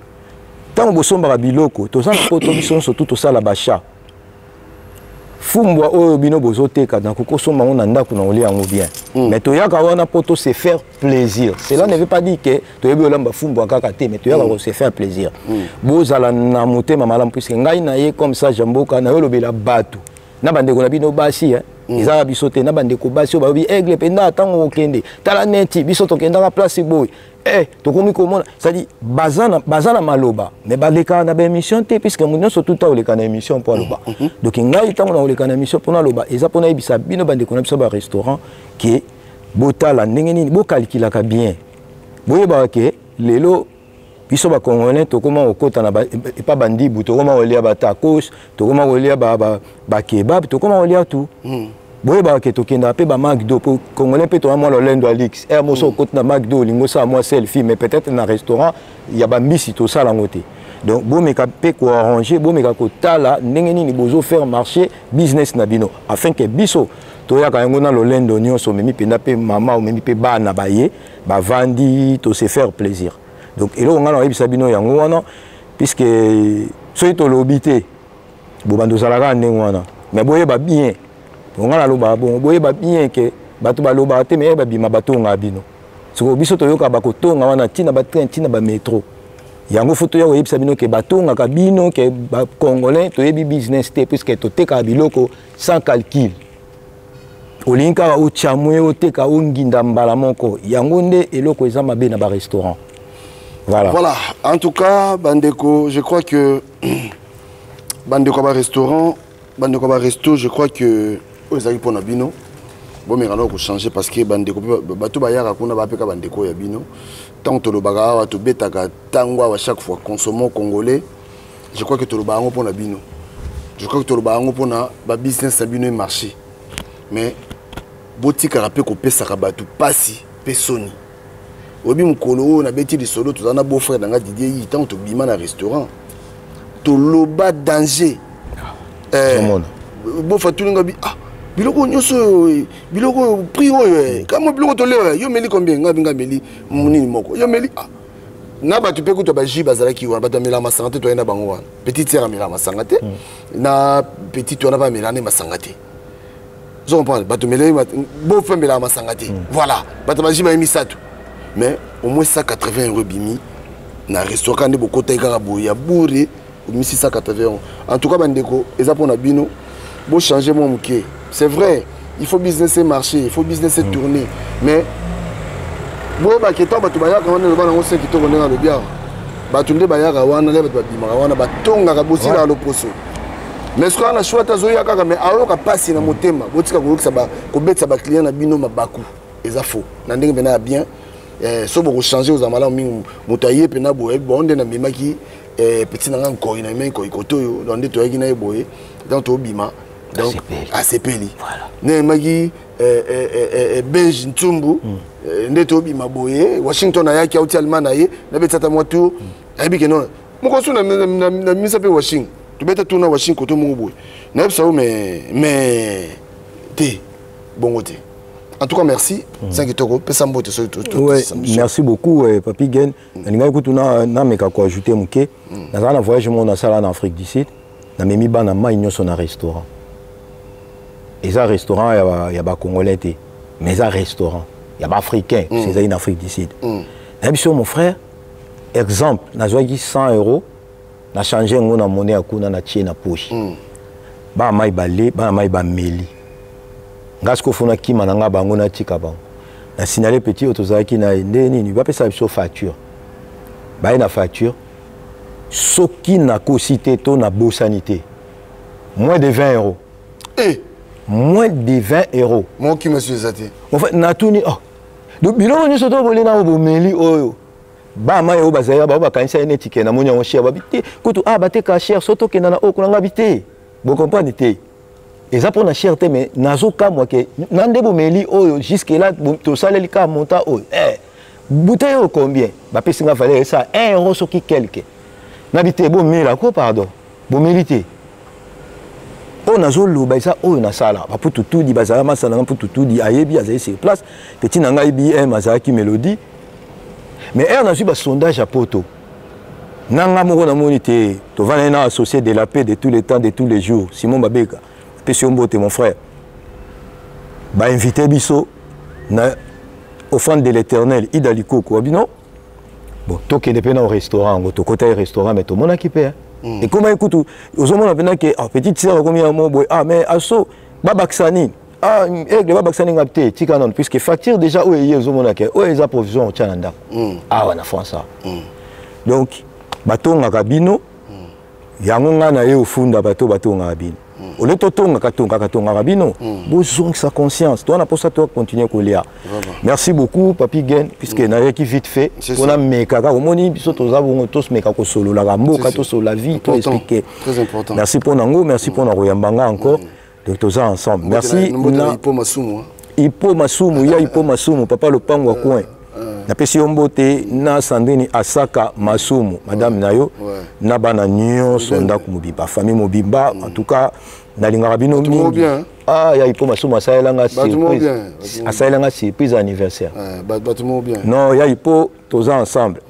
A: Tant bo somba biloko, tous on poto biso surtout to sala bacha. Fumbwa oyo bino bozoteka dans koko somba on ndako na oli yango bien. Mais to yaka wana poto se faire plaisir. Cela ne veut pas dire que to yebi olamba fumbwa kaka te, mais to yaka se faire plaisir. Bozala na motema malam puisque ngai na ye comme ça jamboka na yo lobela batu. Na bande ko na bino basi hein. Izala biso te na bande ko basi ba bi aigle penda tango okende. Tala neti biso to kenda ka place boy. To komi komona, ça dit bazana maloba, mais baleka na ba émission te puisque mon surtout ta oleka na émission pour loba. Donc ngai tango na oleka na émission pour na loba, eza pona ibisa bino bande ko na biso ba restaurant qui botala ndenge nini bo calcula ka bien. Boyeba ke lelo biso ba congolais to koma okota na ba et pas bandibu to koma olia ba tacos, to koma olia ba kebab, to koma olia tout. Boyeba ke to kenda pe ba McDo pour congolais pe to moi le lendo Alix. Moso okota na McDo lingo sa moi selfie mais peut-être na restaurant il y a ba mbisi to sala ngote. Donc bo meka pe ko arranger, bo meka ko tala ndenge nini bozo faire marcher business na bino afin que biso to ya ka ngona lo lendo nyonso memi penda pe mama ou memi pe bana baye ba vandi to se faire plaisir. Donc elo ngana oyebisa bino yango wana puisque soki tolobite bo bando salaka ndenge wana mais boyeba bien ngana loba bon boyeba bien ke bato baloba te mais ba bima bato nga bino siko biso toyoka bakotonga wana tina ba train tina ba métro yango foto ya oyebisa bino ke bato nga ka bino ke ba congolais toyebi business te puisque toteka biloko sans calcul olinka o chamwe o teka o nginda mbala moko yango nde eloko eza mabe na ba restaurant. Voilà.
B: En tout cas, Bandeko, je crois que Bandeko ba restaurant, Bandeko ba resto, je crois que aux amis pour Nabino, bon mais alors changer parce que Bandeko bato ba yaka kuna ba peka Bandeko ya bino, tant to lo baga wa to betaka tangwa wa chaque fois consommons congolais, je crois que tu as pour la bino. Je crois que tu as pour la business à bino et marché. Mais boutique a rappelé qu'on peut s'abattre pas si personne. Obi mukolo na beti di solo tu zana beau frère dans Didier il tant to bima na restaurant. To loba danger. Beau fatou ngabi ah biloko nyoso biloko prix oyo kama biloko to le yo meli combien ngabinga meli munini moko yo meli ah na ba tu pe ko to ba ji bazala ki wana ba to mela masangate to ena bango wana petite sœur mela masangate na petite to na ba mela ne masangate zo comprendre ba to mela beau frère mela masangate voilà ba to ba ji ba misatu mais au moins 180 € bimi na restaurant de beaucoup de boya bourré 1680 €. En tout cas bandeko eza pour na bino beau changer mon mouké. C'est vrai, il faut business et marcher, il faut business et tourner. Mais bon ba keto ba to ba ya ka wana ba na ngose kito ko na lo bia. Ba tunde ba ya ka wana le ba bima ka wana ba tonga ka bosi na lo poso. Mais ce qu'on a choisi ta zoya ka mais ayo ka passer na motema, botika ko lokisa ba ko betsa ba client na bino mabaku. Eza faux. Na ndenge bena bien. So beaucoup changer aux amala mi motaye pe na boye bonde na mimaki petit na encore ina mai ko ikoto donde to yaki na boye dans to bima donc ACPLI voilà ne magi Benj Ntumbu nde to bima boye Washington na yaki auti Allemagne na ye na betata moto abi ke non moko so na misa pe Washington to beta to na Washington to mo boye na ça mais te bongote. En tout cas, merci. 5 €.
A: Merci beaucoup, Papi Gen. Je vais ajouter un voyage en Afrique du Sud. Je vais aller un restaurant. Et un restaurant, il y a des Congolais. Mais un restaurant, il y a des Africains. C'est en Afrique du Sud. Mon frère, exemple, je vais 100 €. Je changé la monnaie à la poche. Je vais aller ngasko fona kima nanga bango na tika bango na signaler petit otozaki na ndeni ni ba pesa biso facture ba na facture soki na cosité to na bosanité moins de 20 €. Moins de 20 €.
B: Moi qui me suis zati
A: en fait na tuni oh donc biloko ni soto bolina obomeli oyo ba ma yo bazaya ba kanisa ene tike na munya onshia babiti kutu ah bateka cher soto kena na okulanga bité vous comprenez té. Et ça pour la cherté, mais nazo moi que nandebo meli oyo jusque là to saleli ka monta oyo bouteille au combien ba pesinga valeur ça 1 € sur qui quelque nabité bo mela ko pardon bo mérité o nazo lo ba ça oyo na sala ba pour tout di bazala masala pour tout di ayebi azayi sur place petit nanga IBM azaki mélodie mais na suit ba sondage à poto nanga moko na monité to vana na associé de la paix de tous les temps de tous les jours Simon Babeka Pession-Bote, mon frère, bah invité Bisso, offrande de l'Éternel, Idaliko, quoi, non? Bon, toi qui es au restaurant, au côté restaurant, mais tout le monde a qui paie. Et comment écoute, aux hommes, on a que, ah, petite sœur, combien de mots, ah, mais asso, Babaksani, ah, le Babaksani a été, Tikanon, puisque facture déjà, où est-ce qu'on a que, où est-ce approvision au Tchananda? Ah, on a fait ça. Donc, bateau, on a cabino, yangonga na ye au fond de bateau, on a cabino. Au lieu de tonga rabino, besoin sa conscience. Toi, on a pour ça, toi, continuer à coller. Merci beaucoup, Papi Gen, puisque n'a rien qui vite fait. On a mekaka, au moni, biso tous avons tous mekaka solo la rambo, kato sur la vie, tout expliquer.
B: Très important.
A: Merci pour Nango, merci pour Naroyambanga encore. De tous ensemble. Merci.
B: Ipo Masumu.
A: Ipo Masumu, ya Ipo Masumu, papa le pango coin. Na pesi ombote na Sandrine Asaka Masumu, madame Nayo, na bana nyo sonda kumubimba, famille mobimba, en tout cas, na lingarabino mingi. Ah, ya Ipo Masumu asaelanga surprise. Asaelanga surprise anniversaire.
B: Bâtiment bien.
A: Non, ya Ipo toza ensemble.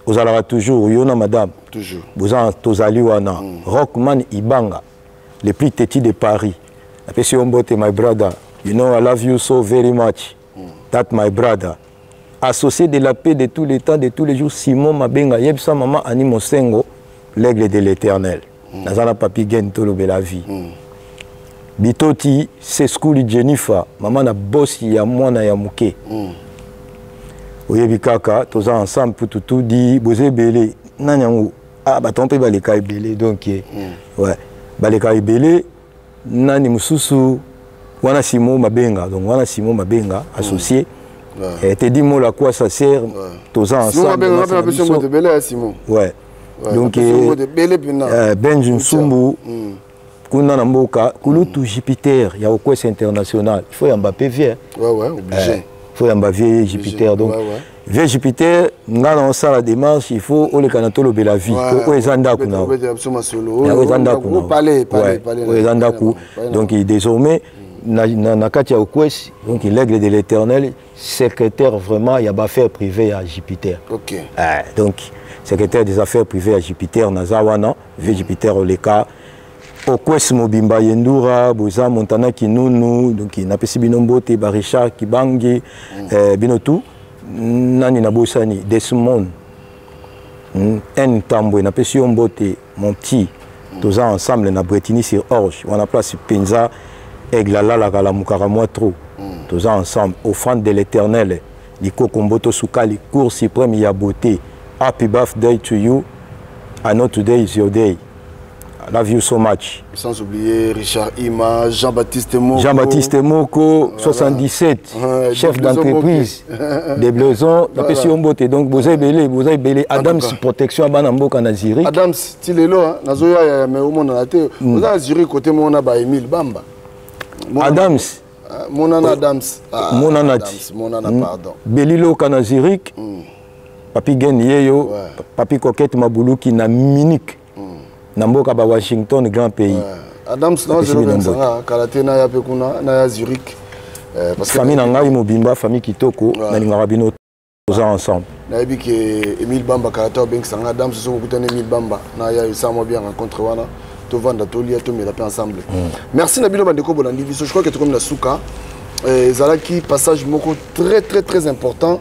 A: Vous allez toujours, yona madame.
B: Toujours.
A: Vous en tozali wana. Rockman Ibanga, le plus petit de Paris. Na pesi ombote my brother, you know I love you so very much. That my brother. Associé de la paix de tous les temps, de tous les jours, Simon Mabenga, Yebsa Maman Animo Sengo, l'aigle de l'Éternel. Nazana Papi Gen Tolobe la vie. Bitoti, c'est Skouli Jennifer, Maman na boss ya mwana ya muke. Oyebi kaka, toza ensemble pour tout dit, Bozé Belé, Nanyangu, ah, bah ton pe baleka Belé, donc, ouais, baleka Belé, Nani Mususu, Wana Simon Mabenga, donc Wana Simon Mabenga, associé. Et te dis moi à quoi ça sert tous ensemble.
B: Simon. Ouais.
A: donc Benji Nsumbu kuna na mboka kulutu Jupiter ya okwesa international il faut yamba PV obligé il faut yamba vieux Jupiter donc vieux Jupiter ngana on sala démarche il faut ole kana tolo bela vie ko ezanda kuna ezanda ku donc désormais na kati ya okwesi donc l'aigle de l'Éternel secrétaire vraiment ya ba affaires privées à Jupiter donc secrétaire des affaires privées à Jupiter nazawana vieux Jupiter oleka okwesi mobimba yendura boza montana kinunu donc napesi bino mbote ba Richard Kibangi bino tout nani na bosani Desmond Tambwe napesi mbote mon petit toza ensemble na Bretigny sur Orge on a place penza aigle la kala mukara moi trop toza ensemble offrande de l'Éternel liko komboto sukali cour suprême ya beauté happy birthday to you I know today is your day. I love you so much.
B: Sans oublier Richard Ima, Jean-Baptiste Moko.
A: Jean-Baptiste Moko, 77, chef d'entreprise des Blaisons. La question beauté. Donc, vous avez belé, Adams Protection à Banamboka na Zurich.
B: Adams, Tilelo, Nazoya, mais au monde, vous avez Zurich côté mon aba Emile Bamba.
A: Adams.
B: Monana Adams.
A: Monana,
B: pardon.
A: Belilo kana Zurich. Papi Gen Yeyo, Papi Coquette Mabuluki na Munich. Namboka ba Washington grand pays.
B: Adams non je le karaté na ya pekuna na ya Zurich.
A: Parce que famille nanga mobimba famille kitoko na lingara bino toza ensemble.
B: Na yebi ke Emile Bamba karaté ben sanga Adams so kutana Emile Bamba na ya ça moi bien rencontre wana to vanda to lia to mela pe ensemble. Merci na bino bandeko bolandi biso je crois que tu comme na souka zalaki passage moko très important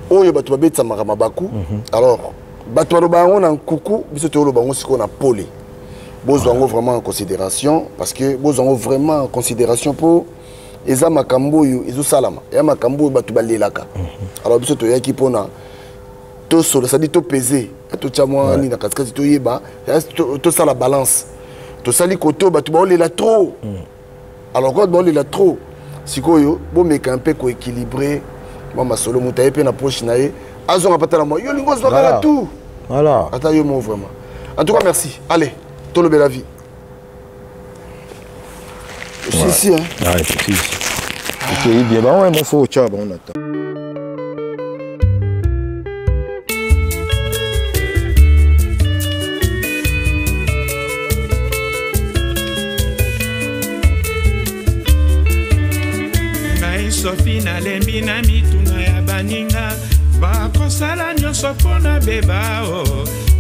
B: oyo bato babetsa marama baku. Alors bato bango na kuku biso to lo bango siko na pole. Bozango vraiment en considération parce que bozango vraiment en considération pour eza makambo yu ezo salama ya makambo batu balelaka alors biso to yaki pona to solo ça dit to peser to chamwa ni na kaskati to yeba to sala balance to sali koto batu ba olela trop alors quand ba olela trop sikoyo bo meka un peu ko équilibrer mama solo mutaye pe na poche nae azonga patala mo yo lingo zokala tout
A: voilà
B: ata yo mo vraiment en tout cas merci allez Tolo Bela Vie. C'est ici, hein?
A: Ah, c'est ici. Ok, bien, bah ouais, mon faux tchab, on attend.
M: Ngai Sophie na lembi na mituna ya baninga bakosala nyonso mpona beba o.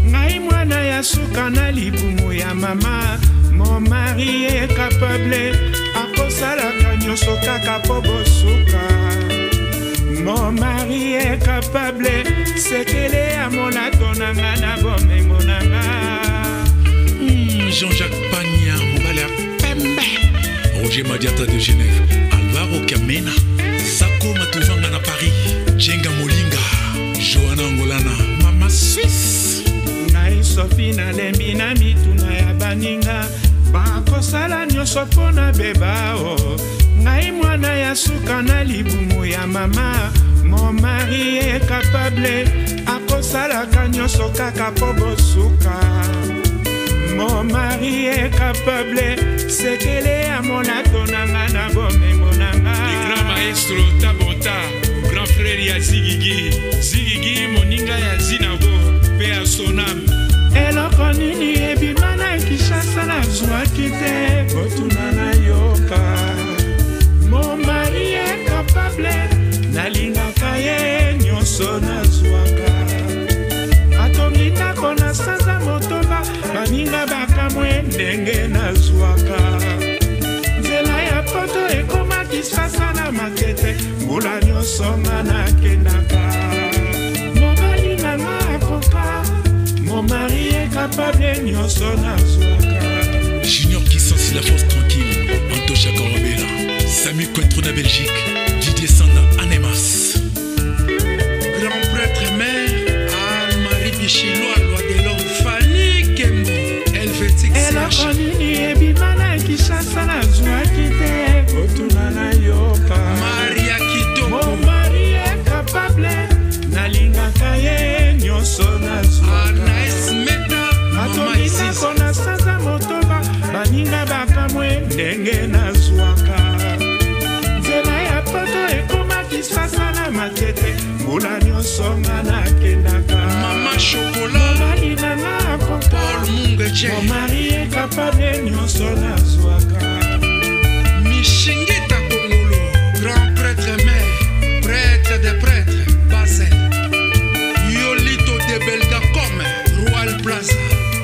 M: Ngai mwana ya suka na libumu ya mama. Mon mari est capable akosalaka nyonso kaka po bosuka. Mon mari est capable sekele ya molato nanga na bomengo nanga.
J: Jean-Jacques Pagna, mobali ya pembe. Roger Madiata de Genève. Alvaro Kamena. Sako Matuvanga na Paris. Jenga Molinga. Johanna Angolana. Mama Suisse.
M: Ngai Sophie na lembi na mituna ya baninga bakosala nyonso mpona beba o. Ngai mwana ya suka na libumu ya mama. Mon mari est capable akosalaka nyonso kaka po bosuka. Mon mari est capable sekele ya molato nanga na bomengo nanga.
J: Le grand maestro Tabota, grand frère ya Zigigi. Zigigi moninga ya Zinabo.
M: Eloko nini ebima na Kinshasa nazwaki te kotuna na yoka. Mon mari est capable nalingaka ye nyonso nazwaka. Atongi ndako na sanza motoba baninga bakamwe ndenge nazwaka. Nzela ya poto ekoma Kinshasa na makete mbula nyonso nga nakendaka. Mon mari est capable nyonso nazwaka.
J: Junior qui sent la force tranquille. Antocha Korobela. Samy Cointreau de Belgique. Didier Sanda Anemas. Grand prêtre mère Anne-Marie Bichilo à loi de l'homme. Fanny Kembo. Helvetic CH.
M: Eloko nini ebima na Kinshasa nazwaki te kotuna na yoka.
J: Maria Kitoko.
M: Mon mari est capable nalingaka ye nyonso nazwaka.
J: Anaïs Meta.
M: nyonso nga nakendaka
J: Mama Chocolat
M: mobali nanga akoka
J: Paul Mungeche
M: momari ekapable nyonso nazwaka
J: Mishingita Kongolo grand prêtre mère prêtre des prêtres Basel Yolito de Belgacom Royal Plaza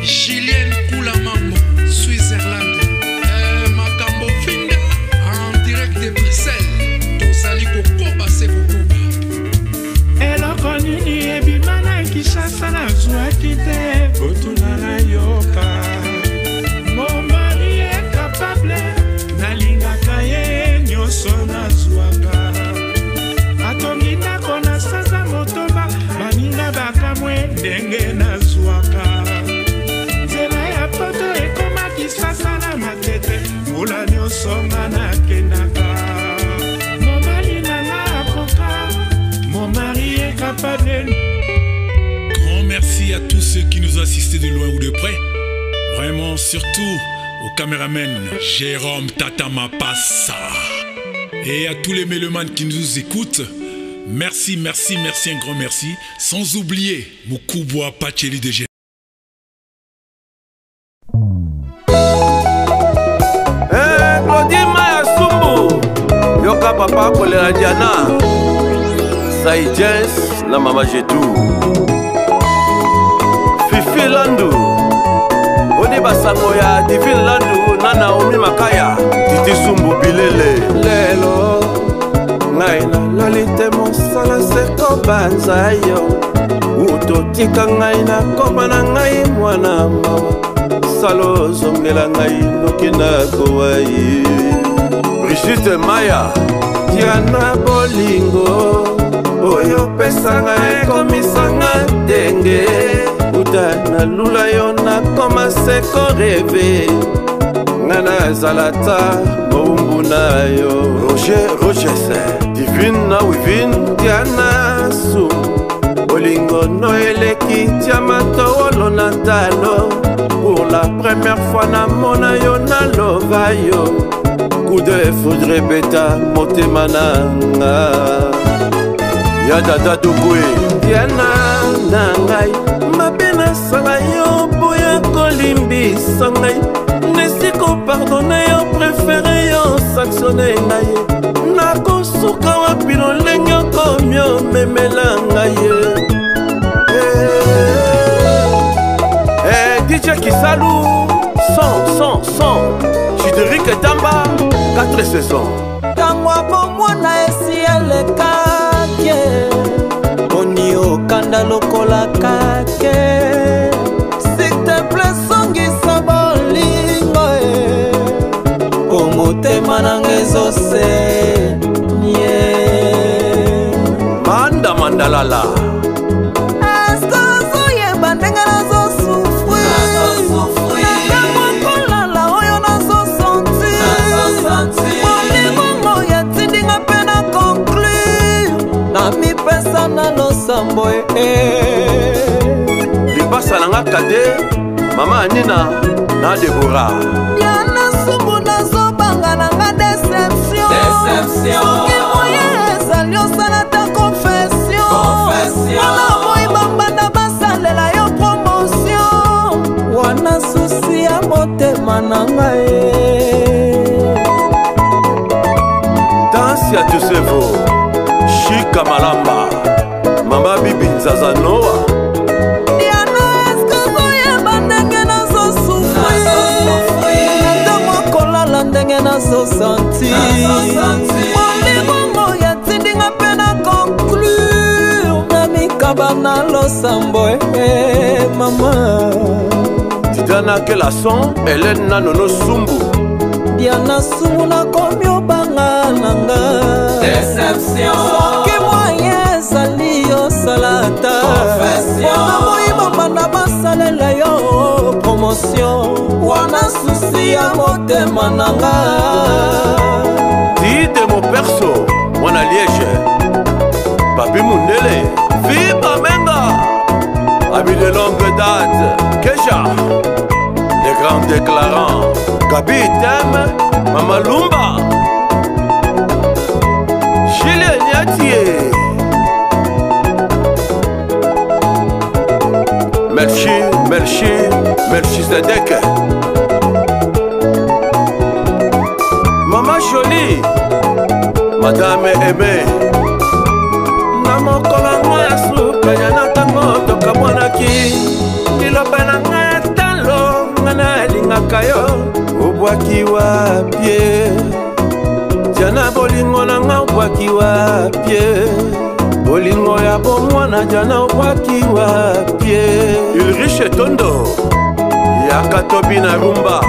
J: Julien Koulamambo Switzerland Makambo Finda en direct de Bruxelles Tozali Kokoba se Kokoba
M: eloko nini ebima na Kinshasa nazwaki te kotuna na yoka momari ekapable nalingaka ye nyonso nazwaka atongi ndako na sanza motoba baninga bakamwe ndenge nazwaka nzela ya poto ekoma Kinshasa na matete mbula nyonso nga nakendaka momali nanga akoka momari ekapable.
J: Grand merci à tous ceux qui nous ont assistés de loin ou de près. Vraiment, surtout au caméraman Jérôme Tatama Passa. Et à tous les mélomanes qui nous écoutent. Merci, merci, merci, un grand merci. Sans oublier Moukouboua Pacheli de G.
N: Claudie Maya Sumbu Yoka Papa Kolera Diana Saïdjens na Mama Jetou Fifi Landu Odi basango ya Divine Landu na Naomi Makaya Titi Sumbu Bilele Lelo Ngai na lolite mosala seko banza yo Utotika ngai na koma na ngai mwana mawa Salo zongela ngai nokenda kowai Brigitte Maya Diana Bolingo Oyo pesanga ekomisanga denge Uta na lula yo na koma seko reve Ngana zalata moumbu na yo Roger Divine na Wivine Diana Su Bolingo no eleki Tiamato olo na talo Pour la première fois na mona yo na lova yo Coup de foudre beta motema nanga Ya dada dubwe Diana nangai Mabena sala yo boya kolimbisa ngai Nesiko pardonne yo préféré yo sanctionne ngai Nakosuka wapi no lenge komyo memela ngai DJ Kisalou, son Chideric Tamba, 4 saisons
O: Tangwa bomwana esi elekake Boni okanda lokola kake S'il te plaît songisa bolingo Omotema nanga ezose
N: Manda Mandalala
O: Esko ozoyeba ndenge nazosufri Nakamokolala oyo nazosanti Molingongo yatindinga mpe na conclure Na mipesa na losambo
N: Lipasa nanga kade Mama Anina na Deborah
O: Diana Sumbu nazobanga nanga déception Soki moye ezali osala ta confession Wana moi bambanda basalela yo promotion Wana susi ya motema nanga
N: Dansi ya Tusevo Shika Malamba Mama Bibi Nzazanoa
O: Diana eske zoyeba ndenge nazosufri Ntango kolala ndenge nazosanti Molingongo yatindinga mpe na conclure Na mikaba na losambo mama
N: Diana Kelason Hélène Nanono Sumbu
O: Diana Sumbu nakomi obanga nanga déception Soki moye ezali osalata Wana moyiba banda basalela yo promotion Wana susi ya motema nanga
N: Dide mon perso Mwana Liège Papi Mundele Viva Menga Ami de longue date Kesha Les grands déclarants Gabi Tem Mama Lumba Julien Niatier Melchizedek. Maman Jolie, Madame Aimée. Na mokolo ya suka ya natango tokamonaki. Liloba na ngai talo ngana elingaka yo. Obwaki wapie. Jana bolingo na nga obwaki wapie. Bolingo ya bomwana jana obwaki wapie. Ulrich Tondo Yakatobi na rumba